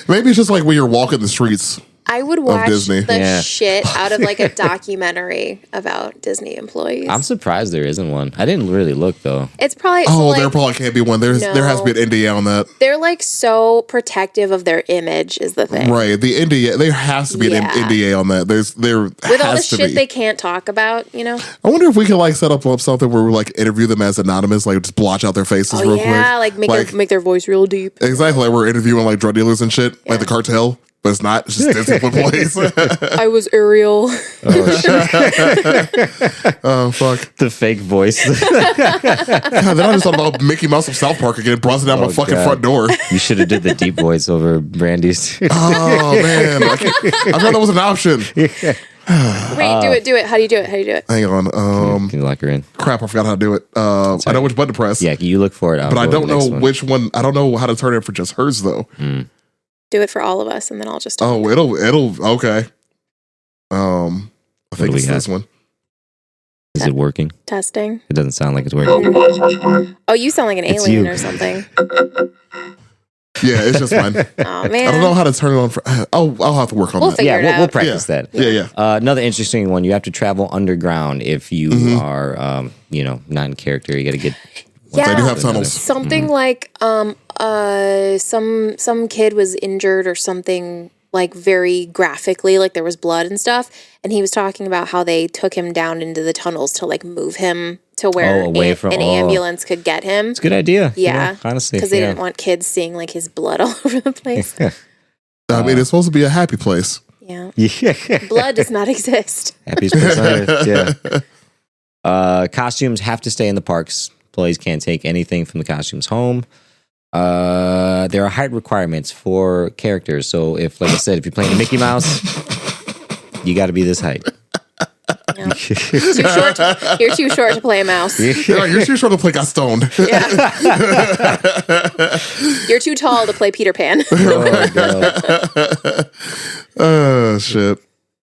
Maybe it's just like when you're walking the streets. I would watch Disney. the Yeah. shit out of like a documentary about Disney employees. I'm surprised there isn't one. I didn't really look though. It's probably Oh, so, like, there probably can't be one. There has to be an NDA on that. they're like so protective of their image is the thing. Right. The NDA, there has to be Yeah. an NDA on that. There With all the has to shit be. they can't talk about, you know? I wonder if we could like set up something where we like interview them as anonymous, like just blotch out their faces Oh real yeah, quick. like make their voice real deep. Exactly. Like we're interviewing like drug dealers and shit, like the cartel, but it's not. It's just Disney employees. I was Ariel. Oh fuck! The fake voice. God, then I just thought about Mickey Mouse from South Park again, brought it down my fucking God. front door. You should have did the deep voice over Brandy's. Oh man, I thought that was an option. Wait, do it. How do you do it? Hang on. Can you lock her in? Crap, I forgot how to do it. I know which button to press. Yeah, you look for it. but I don't know which one. I don't know how to turn it for just hers though. Do it for all of us, and then I'll just. Oh, it'll okay. I think do we it's got? this one. Is it working? Testing. It doesn't sound like it's working. Oh, you sound like an It's alien you. or something. Yeah, it's just mine. Oh man. I don't know how to turn it on. I'll have to work on We'll that. figure Yeah, it we'll out. practice that. Yeah. Another interesting one. You have to travel underground if you Mm-hmm. are, not in character. You got to get. Yeah. They do have tunnels. Something like some kid was injured or something, like very graphically, like there was blood and stuff, and he was talking about how they took him down into the tunnels to like move him to where away from- an ambulance could get him. It's a good idea. Yeah, honestly. because they didn't want kids seeing like his blood all over the place. I mean, it's supposed to be a happy place. Yeah, Yeah. blood does not exist. Happiest place on earth. Yeah. Costumes have to stay in the parks. Employees can't take anything from the costumes home. There are height requirements for characters. So if, like I said, if you're playing Mickey Mouse, you got to be this height. Yeah. You're too short to play a mouse. Yeah, you're too short to play Gaston. Yeah. You're too tall to play Peter Pan. Oh, God. Oh shit.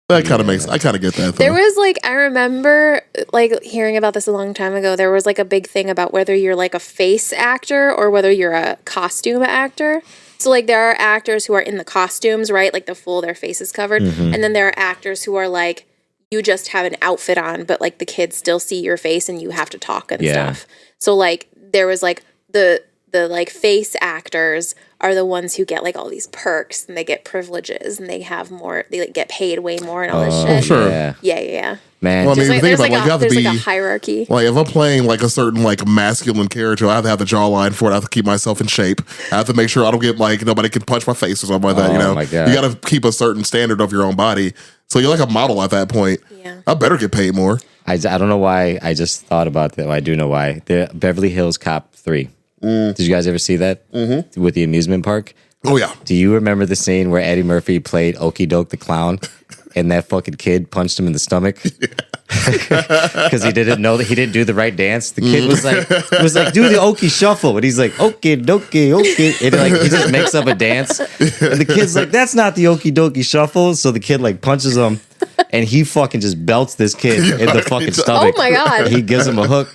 That kind of makes. I kind of get that. Though. There was like, I remember like hearing about this a long time ago. There was like a big thing about whether you're like a face actor or whether you're a costume actor. So like there are actors who are in the costumes, right? Like their face is covered. Mm-hmm. And then there are actors who are like, you just have an outfit on, but like the kids still see your face and you have to talk and stuff. So like there was like the like face actors are the ones who get like all these perks and they get privileges and they have more, they like get paid way more and all this shit. sure. Yeah. Yeah. Man. Well, I mean, There's, think like, about it, like, you have to there's be like a hierarchy. like if I'm playing like a certain like masculine character, I have to have the jawline for it. I have to keep myself in shape. I have to make sure I don't get like nobody can punch my face or something like that. You Oh, know, my God. you got to keep a certain standard of your own body. So you're like a model at that point. Yeah. I better get paid more. I don't know why. I just thought about that. Well, I do know why. The Beverly Hills Cop 3. Did you guys ever see that? Mm-hmm. With the amusement park? Oh yeah. Do you remember the scene where Eddie Murphy played Okie Doke the clown and that fucking kid punched him in the stomach? Because he didn't know that he didn't do the right dance. The kid was like, do the Okie shuffle. And he's like, Okie Dokie, okay. And like, he just makes up a dance. And the kid's like, that's not the Okie Dokie shuffle. So the kid like punches him and he fucking just belts this kid in the fucking stomach. Oh my God. He gives him a hook.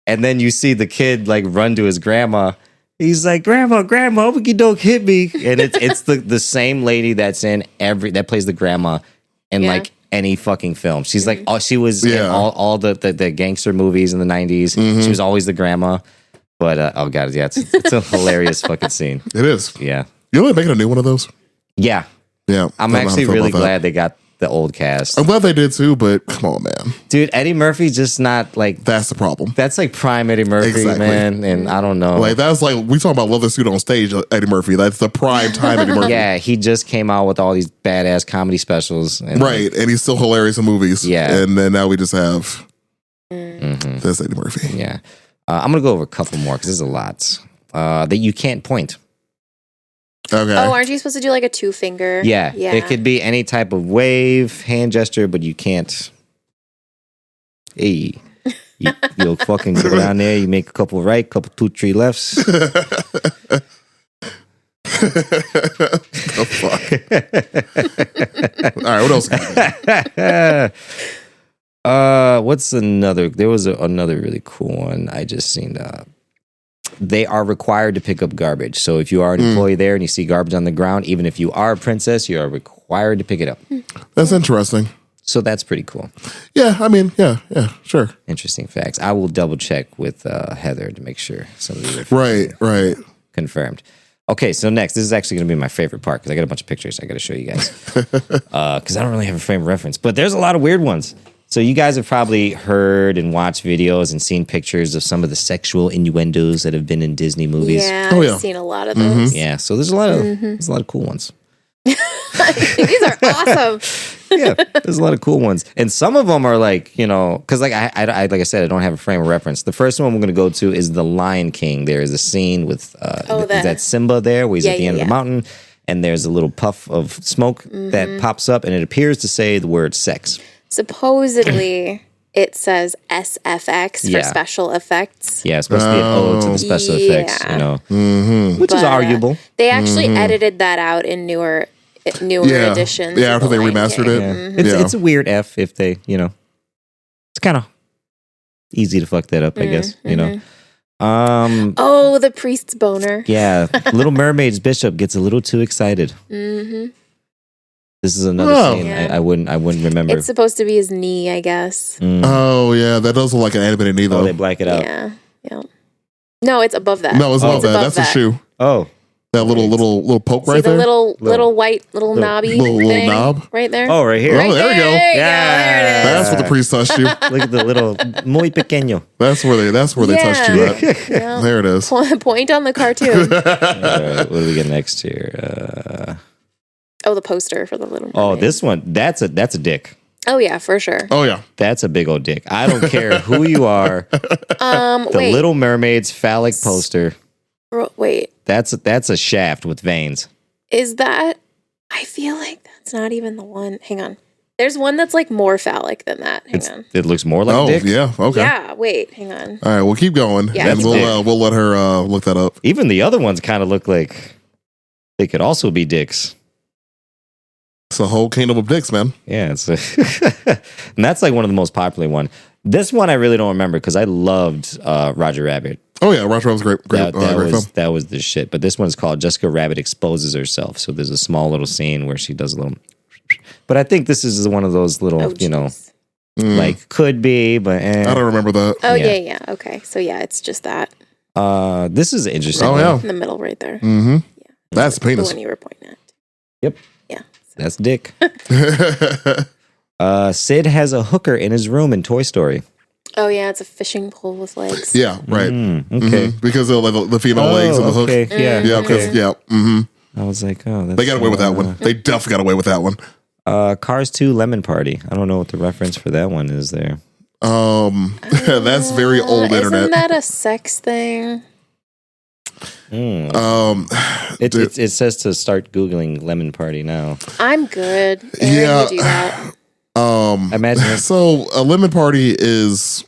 And then you see the kid like run to his grandma. He's like, Grandma, Okie Doke hit me. And it's the same lady that's in that plays the grandma in Yeah. like any fucking film. She's like, oh, she was in Yeah. all the gangster movies in the 90s. She was always the grandma. But oh god, yeah, it's a hilarious fucking scene. It is. Yeah. You know, they're making a new one of those. Yeah. Yeah. I'm I don't know how to actually feel really about that. glad they got the old cast. I'm glad they did too, but come on, man. Dude, Eddie Murphy's just not like That's the problem. that's like prime Eddie Murphy, Exactly. man. And I don't know. Like that's like we talking about leather suit on stage, Eddie Murphy. That's the prime time Eddie Murphy. yeah, he just came out with all these badass comedy specials. And Right. And he's still hilarious in movies. Yeah. And then now we just have Mhm. this Eddie Murphy. Yeah. I'm going to go over a couple more because there's a lot that you can't point. Okay. Oh, aren't you supposed to do like a 2-finger? Yeah. Yeah. It could be any type of wave, hand gesture, but you can't. Hey. You'll fucking go down there, you make a couple right, couple 2-3 lefts. The fuck? All right, what else? What's another? There was another really cool one I just seen. They are required to pick up garbage. So if you are an employee there and you see garbage on the ground, even if you are a princess, you are required to pick it up. That's interesting. So that's pretty cool. Yeah, I mean, yeah, sure. Interesting facts. I will double check with Heather to make sure some of these are Right. confirmed. Okay, so next, this is actually going to be my favorite part because I got a bunch of pictures I got to show you guys. Because I don't really have a frame of reference, but there's a lot of weird ones. So you guys have probably heard and watched videos and seen pictures of some of the sexual innuendos that have been in Disney movies. Yeah, Oh, yeah. I've seen a lot of those. Yeah, so there's a lot of cool ones. These are awesome. Yeah, there's a lot of cool ones, and some of them are like because like I like I said, I don't have a frame of reference. The first one we're going to go to is The Lion King. There is a scene with is that Simba there, where he's at the end of the mountain, and there's a little puff of smoke that pops up, and it appears to say the word sex. Supposedly, it says SFX for Yeah. special effects. Yeah, it's supposed to be an ode to the special effects, Yeah. which is But, arguable. They actually edited that out in newer Yeah. editions. Yeah, of after The they Lion remastered King. it. It's a weird F if they it's kind of easy to fuck that up, I guess. Oh, the priest's boner. Yeah, Little Mermaid's bishop gets a little too excited. Mm-hmm. This is another Oh. scene Yeah. I wouldn't remember. It's supposed to be his knee, I guess. Mm. Oh yeah, that does look like an animated knee Oh, though. they black it out. Yeah. Yeah. No, it's above that. No, it's not It's that. above That's that. a shoe. Oh, That little poke See right the there. little white knobby little thing knob? right there. oh, right here. Oh, there you go. There you Yeah. go. There it is. That's what the priest touched you. Look at the little muy pequeño. That's where they touched you at. Yeah. There it is. Point on the cartoon. All right, what do we get next here? Oh, the poster for the Little Mermaid. Oh, this one. That's a dick. Oh yeah, for sure. Oh yeah. That's a big old dick. I don't care who you are. The Wait, Little Mermaid's phallic poster. wait. That's a shaft with veins. Is that? I feel like that's not even the one. Hang on. There's one that's like more phallic than that. Hang on. It looks more like Oh a dick. yeah. Okay. Yeah. Wait. Hang on. All right. We'll keep going, Yeah, and keep we'll let her look that up. Even the other ones kind of look like they could also be dicks. It's a whole kingdom of dicks, man. Yeah, it's and that's like one of the most popular one. This one I really don't remember because I loved Roger Rabbit. Oh yeah, Roger Rabbit's great That great film. that was the shit. But this one's called Jessica Rabbit Exposes Herself. So there's a small little scene where she does a little. But I think this is one of those little, Oh, jeez. like could be, but I don't remember that. Oh yeah. yeah. Okay. So yeah, it's just that this is interesting. Oh yeah. in the middle right there. Mm-hmm. That's The penis. one you were pointing at. Yep. Yeah. That's dick. Sid has a hooker in his room in Toy Story. Oh yeah, it's a fishing pole with legs. Yeah. Right. Okay. Mhm. Because of like, the female legs and the hook. okay. Yeah. Yeah. okay. Because Mm-hmm. I was like, oh, that's, They got away with that one. They definitely got away with that one. Cars 2 Lemon Party. I don't know what the reference for that one is there. That's very old Isn't internet. that a sex thing? It says to start Googling Lemon Party now. I'm good. Aaron, Yeah. you do that. I imagine it's So a lemon party is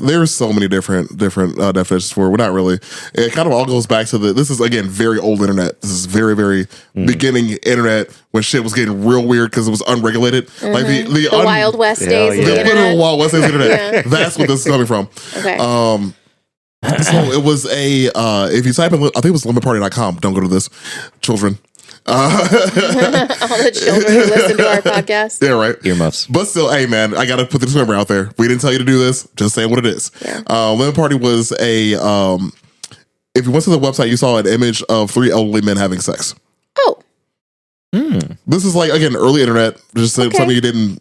there's so many different definitions for it. Well, not really. It kind of all goes back to this is again very old internet. This is very beginning internet when shit was getting real weird because it was unregulated. Like the Wild West Hell days of yeah. the the literal internet. Wild West Days internet. That's what this is coming from. Okay. So it was a if you type in I think it was lemonparty.com. Don't go to this, children. All the children who listen to our podcast. Yeah, right. earmuffs. But still, hey man, I gotta put the disclaimer out there. We didn't tell you to do this. Just saying what it is. Yeah. Lemon Party was a if you went to the website, you saw an image of 3 elderly men having sex. Oh, This is like again early internet. Just Okay. something you didn't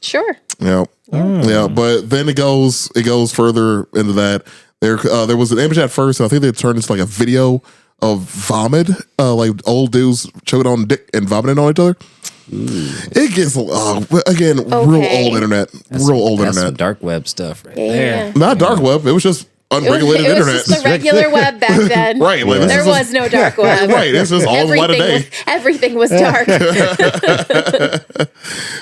sure. yeah. But then it goes further into that. There was an image at first, and I think they turned into like a video of vomit, like old dudes choking on dick and vomiting on each other. It gets again real Okay. old internet, That's some internet. dark web stuff right Yeah. there. Not dark web. It was just unregulated it was internet. just the regular web back then. Right, like, this There is was no dark web. Right, it's just all the light of day. Everything was dark.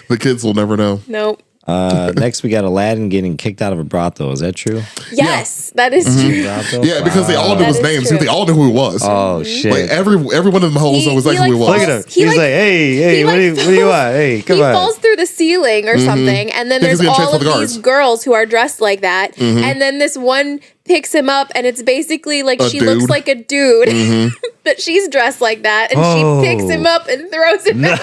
The kids will never know. Nope. Next, we got Aladdin getting kicked out of a brothel. Is that true? Yes, that is true. Brothel? Yeah, because they all knew That his is name. true. They all knew who he was. Oh shit! Like every one of them hoes He- knows he, exactly who he like, was. Look at him. He, He's like- like, hey, he, what like, do you want? Hey, come He on. falls through the ceiling or something, and then Yeah, 'cause there's he gets chased all by of the guards. these girls who are dressed like that, and then this one picks him up, and it's basically like A she looks dude. like a dude, but she's dressed like that, and Oh. she picks him up and throws him out.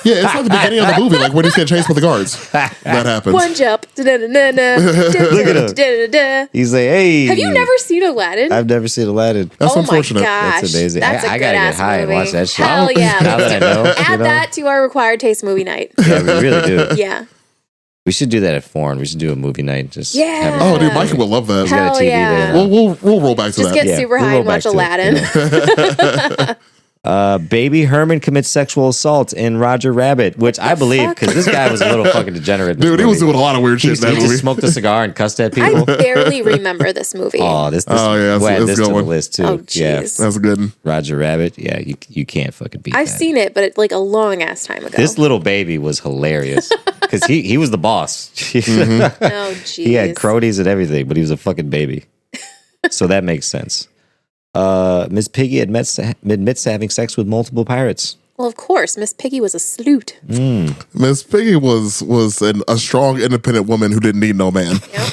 Yeah, it's like the beginning of the movie, like when he's getting chased by the guards. That happens. One jump. Look at him. He's like, hey. Have you never seen Aladdin? I've never seen Aladdin. That's oh unfortunate. my gosh, That's amazing. That's a I good gotta ass get high movie. and watch that shit. Hell yeah! Now that I know, Add that to our required taste movie night. Yeah, we really do. Yeah. We should do that at Foreign. We should do a movie night. Just Yeah. have a- Oh, dude, Mikey will love that. He's got a Hell TV yeah. there. We'll roll back to Just that. get super we'll high roll and watch back to it, Aladdin. Baby Herman commits sexual assault in Roger Rabbit, which I believe fuck? because this guy was a little fucking degenerate. in this Dude, he was movie. doing a lot of weird He, shit in that he just movie. smoked a cigar and cussed at I people. barely remember this movie. Oh, this Oh, yeah, we'll add it's this a to good the one. list too. Oh, Yeah, jeez. That's a good one. Roger Rabbit. Yeah, you can't fucking beat I've that. seen it, but it's like a long ass time ago. This little baby was hilarious because he was the boss. Mm-hmm. oh, jeez. He had cronies and everything, but he was a fucking baby. So that makes sense. Miss Piggy admits to having sex with multiple pirates. Well, of course, Miss Piggy was a sleut. Miss Piggy was a strong, independent woman who didn't need no man. Yep.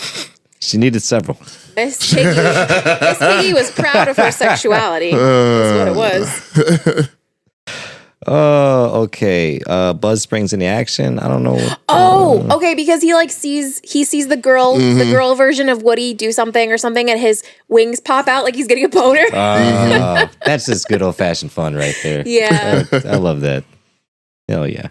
She needed several. Miss Piggy was proud of her sexuality. That's what it was. Oh, okay. Buzz springs into action. I don't know. Oh, okay, because he sees the girl version of Woody do something or something, and his wings pop out like he's getting a boner. That's just good old fashioned fun right there. Yeah. I love that. Hell yeah.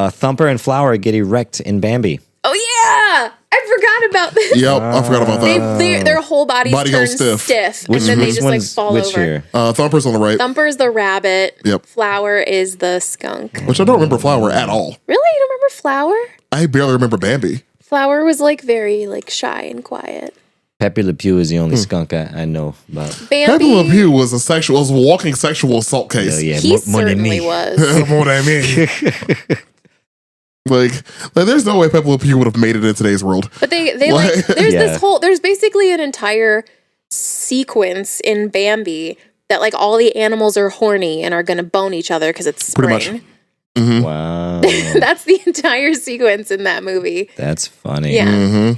Thumper and Flower get erect in Bambi. Oh yeah, I forgot about this. Yep, I forgot about that. Their whole bodies Body turn goes stiff. and then they just like one's fall which over. here? Thumper's on the right, Thumper's the rabbit. Yep. Flower is the skunk. which I don't remember Flower at all. Really, you don't remember Flower? I barely remember Bambi. Flower was like very like shy and quiet. Pepe Le Pew is the only skunk I know about. Pepe Bambi, Le Pew was a walking sexual assault case. Hell yeah. he Mon certainly ami. was. More than me. Like, there's no way Pepe Le Pew would have made it in today's world. But they What? like there's Yeah. there's basically an entire sequence in Bambi that like all the animals are horny and are gonna bone each other because it's Pretty spring. much. Wow. That's the entire sequence in that movie. That's funny. Yeah.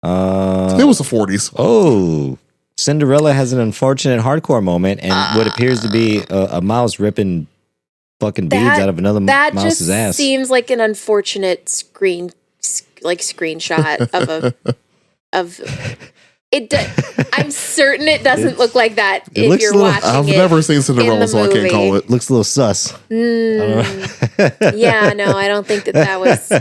It was the 40s. Oh, Cinderella has an unfortunate hardcore moment and what appears to be a mouse ripping fucking beads That- out of another That mouse's just ass. seems like an unfortunate screenshot of it. I'm certain it doesn't look like that It if looks you're a little- watching I've it. never seen Cinderella, the so I can't movie. call it. Looks a little sus. Yeah, no, I don't think that was.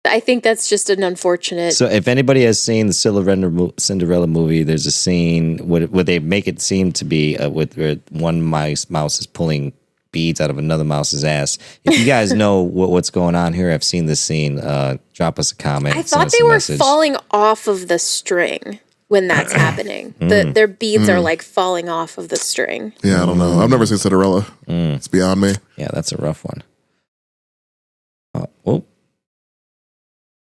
I think that's just an unfortunate. So if anybody has seen the Cinderella movie, there's a scene where they make it seem to be where one mouse is pulling beads out of another mouse's ass. If you guys know what's going on here, I've seen this scene. Drop us a comment. I send thought us they a were message. falling off of the string when that's happening. Their beads are like falling off of the string. Yeah, I don't know. I've never seen Cinderella. It's beyond me. Yeah, that's a rough one.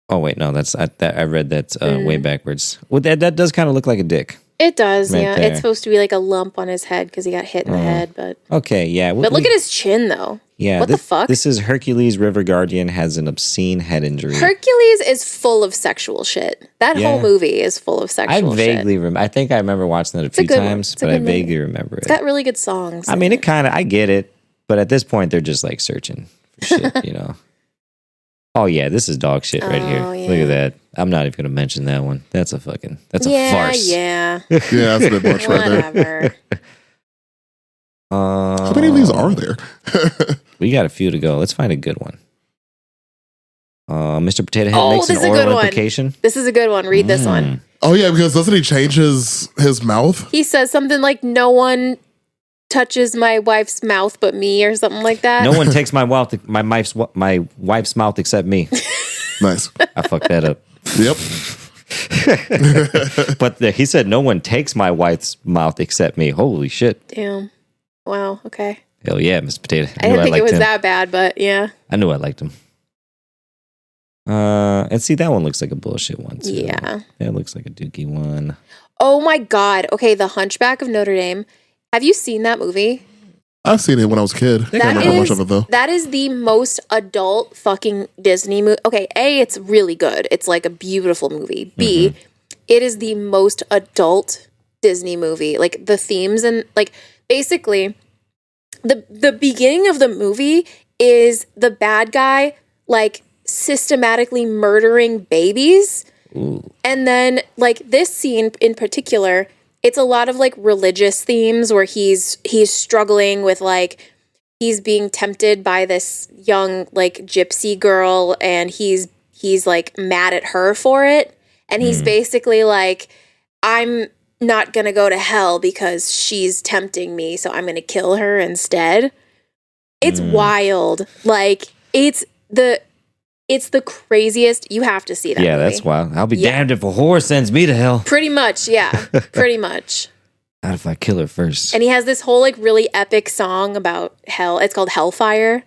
Oh wait, no, I read that way backwards. Well, that does kind of look like a dick. It does, Right yeah. there. It's supposed to be like a lump on his head because he got hit in the head, but Okay, yeah. look at his chin though. Yeah, What the fuck? This is Hercules River Guardian has an obscene head injury. Hercules is full of sexual shit. That Yeah. whole movie is full of I sexual shit. vaguely remember. I think I remember watching that a few good one. times, It's a but I good movie. vaguely remember it. It's got really good songs. I mean, it kind of. I get it, but at this point, they're just like searching for shit, you know. Oh yeah, this is dog shit right here. Oh, yeah. Look at that. I'm not even gonna mention that one. That's a yeah, farce. yeah, Yeah, that's a bit much right there. whatever. How many of these are there? We got a few to go. Let's find a good one. Mr. Potato Head Oh, makes an this is a good oral one. implication. This is a good one. Read this one. Oh, yeah, because doesn't he change his mouth? He says something like, "No one touches my wife's mouth but me," or something like that. No one takes my wife's mouth except me. Nice. I fucked that up. Yep. But he said no one takes my wife's mouth except me. Holy shit. Damn. Wow. Okay. Hell yeah, Mr. Potato. I didn't think it liked was him. that bad, but yeah. I knew I liked him. And see, that one looks like a bullshit one too. Yeah. That looks like a dookie one. Oh my God. Okay. The Hunchback of Notre Dame. Have you seen that movie? I've seen it when I was a kid. I don't remember much of it, though. That is the most adult fucking Disney movie. Okay, A, it's really good. It's like a beautiful movie. B, it is the most adult Disney movie. Like the themes and like basically the beginning of the movie is the bad guy like systematically murdering babies. And then like this scene in particular, it's a lot of like religious themes where he's struggling with like he's being tempted by this young like gypsy girl and he's like mad at her for it and he's basically like, I'm not gonna go to hell because she's tempting me, so I'm gonna kill her instead. It's wild. Like it's the craziest. You have to see that Yeah, movie. that's wild. I'll be Yeah. damned if a whore sends me to hell. Pretty much, yeah. Pretty much. Not if I kill her first. And he has this whole like really epic song about hell. It's called Hellfire.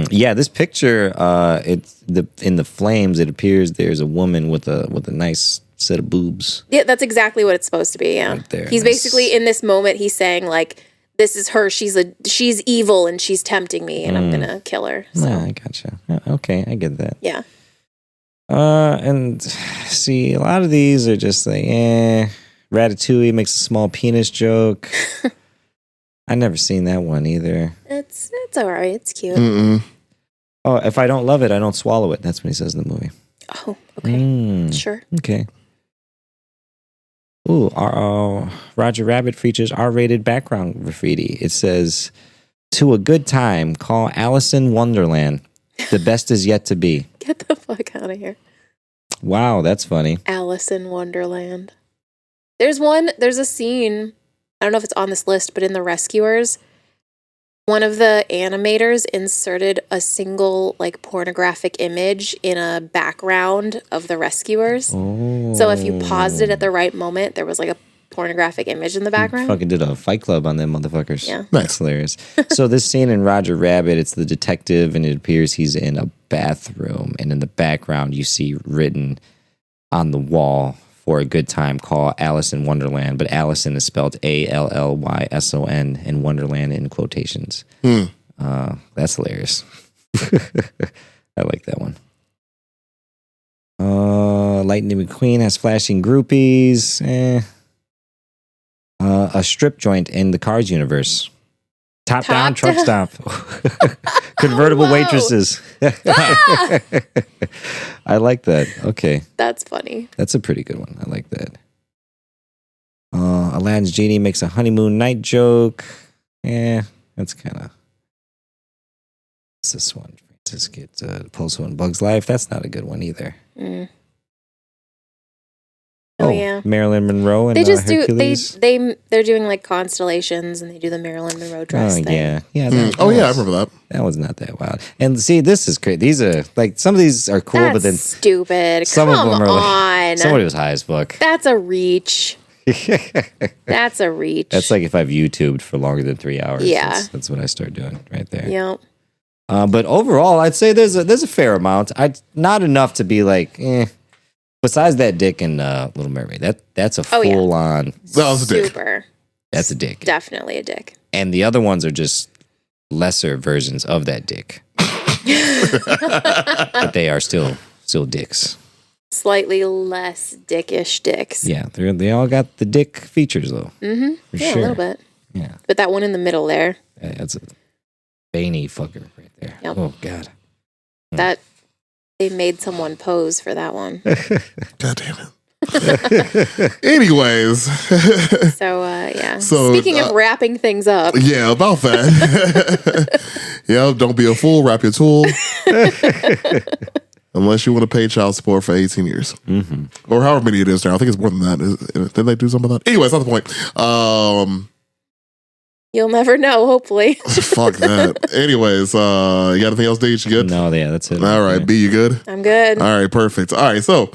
Yeah, this picture, it's in the flames. It appears there's a woman with a nice set of boobs. Yeah, that's exactly what it's supposed to be. Yeah. Right there. He's Nice. basically in this moment. He's saying like, "This is her. She's evil and she's tempting me, and I'm gonna kill her." So Yeah, I gotcha. Yeah, okay, I get that. yeah. And see, a lot of these are just like, Ratatouille makes a small penis joke. I never seen that one either. It's all right. It's cute. Mm-mm. Oh, if I don't love it, I don't swallow it. That's what he says in the movie. Oh, okay. Sure. Okay. Ooh, Roger Rabbit features R-rated background graffiti. It says, "To a good time, call Alice in Wonderland. The best is yet to be." Get the fuck out of here. Wow, that's funny. Alice in Wonderland. There's a scene, I don't know if it's on this list, but in The Rescuers, one of the animators inserted a single like pornographic image in a background of The Rescuers. Oh. So if you paused it at the right moment, there was like a pornographic image in the background. Fucking did a Fight Club on them motherfuckers. Yeah. That's hilarious. So this scene in Roger Rabbit, it's the detective, and it appears he's in a bathroom, and in the background you see written on the wall, "For a good time, call Alice in Wonderland," but Allison is spelled Alllyson and Wonderland in quotations. That's hilarious. I like that one. Lightning McQueen has flashing groupies. A strip joint in the Cars universe. Top down truck stop. Convertible Whoa. waitresses. I like that. Okay. That's funny. That's a pretty good one. I like that. Aladdin's genie makes a honeymoon night joke. That's kind of... What's this one? Francis gets pulls one Bug's Life. That's not a good one either. Mm. Oh yeah, Marilyn Monroe and they just Hercules. they're doing like constellations, and they do the Marilyn Monroe dress thing. Yeah. Yeah, I remember that. That was not that wild. And see, this is crazy. These are like, some of these are cool, That's but then stupid. some Come of them are on. like, somebody was high as fuck. That's a reach. That's a reach. That's like if I've YouTubed for longer than 3 hours. Yeah. That's what I start doing right there. Yep. But overall, I'd say there's a fair amount. Not enough to be like, Besides that dick in Little Mermaid, that's a full on. That was a dick. Super. That's a dick. Definitely a dick. And the other ones are just lesser versions of that dick, but they are still dicks. Slightly less dickish dicks. Yeah, they all got the dick features though. Mm-hmm. For Yeah, sure. a little bit. Yeah, But that one in the middle there, that's a veiny fucker right there. Yep. Oh god. that they made someone pose for that one. God damn it. Anyways. So yeah. So, Speaking of wrapping things up, Yeah, about that. Yeah, don't be a fool. Wrap your tool. Unless you want to pay child support for 18 years. Mm-hmm. Or however many it is now. I think it's more than that. Did they do something about that? Anyways, that's the point. you'll never know, hopefully. Fuck that. Anyways, you got anything else, D? You good? No, yeah, that's it. All right, B, you good? I'm good. All right, perfect. All right, so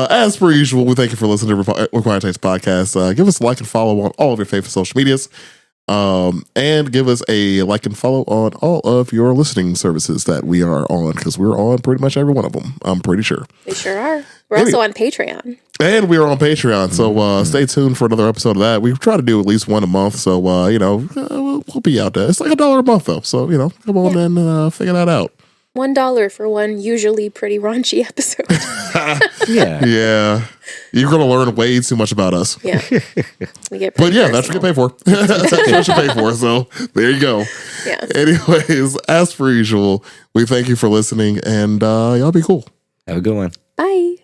as per usual, we thank you for listening to Required Taste Podcast. Give us a like and follow on all of your favorite social medias. And give us a like and follow on all of your listening services that we are on, because we're on pretty much every one of them, I'm pretty sure. We sure are. We're also on Patreon. And we are on Patreon, so stay tuned for another episode of that. We try to do at least one a month, so we'll be out there. It's like $1 a month though, so come on and figure that out. $1 for one usually pretty raunchy episode. Yeah. Yeah, you're gonna learn way too much about us. Yeah. We get But yeah, that's what you pay for. That's what you pay for. So there you go. Yeah. Anyways, as per usual, we thank you for listening, and y'all be cool. Have a good one. Bye.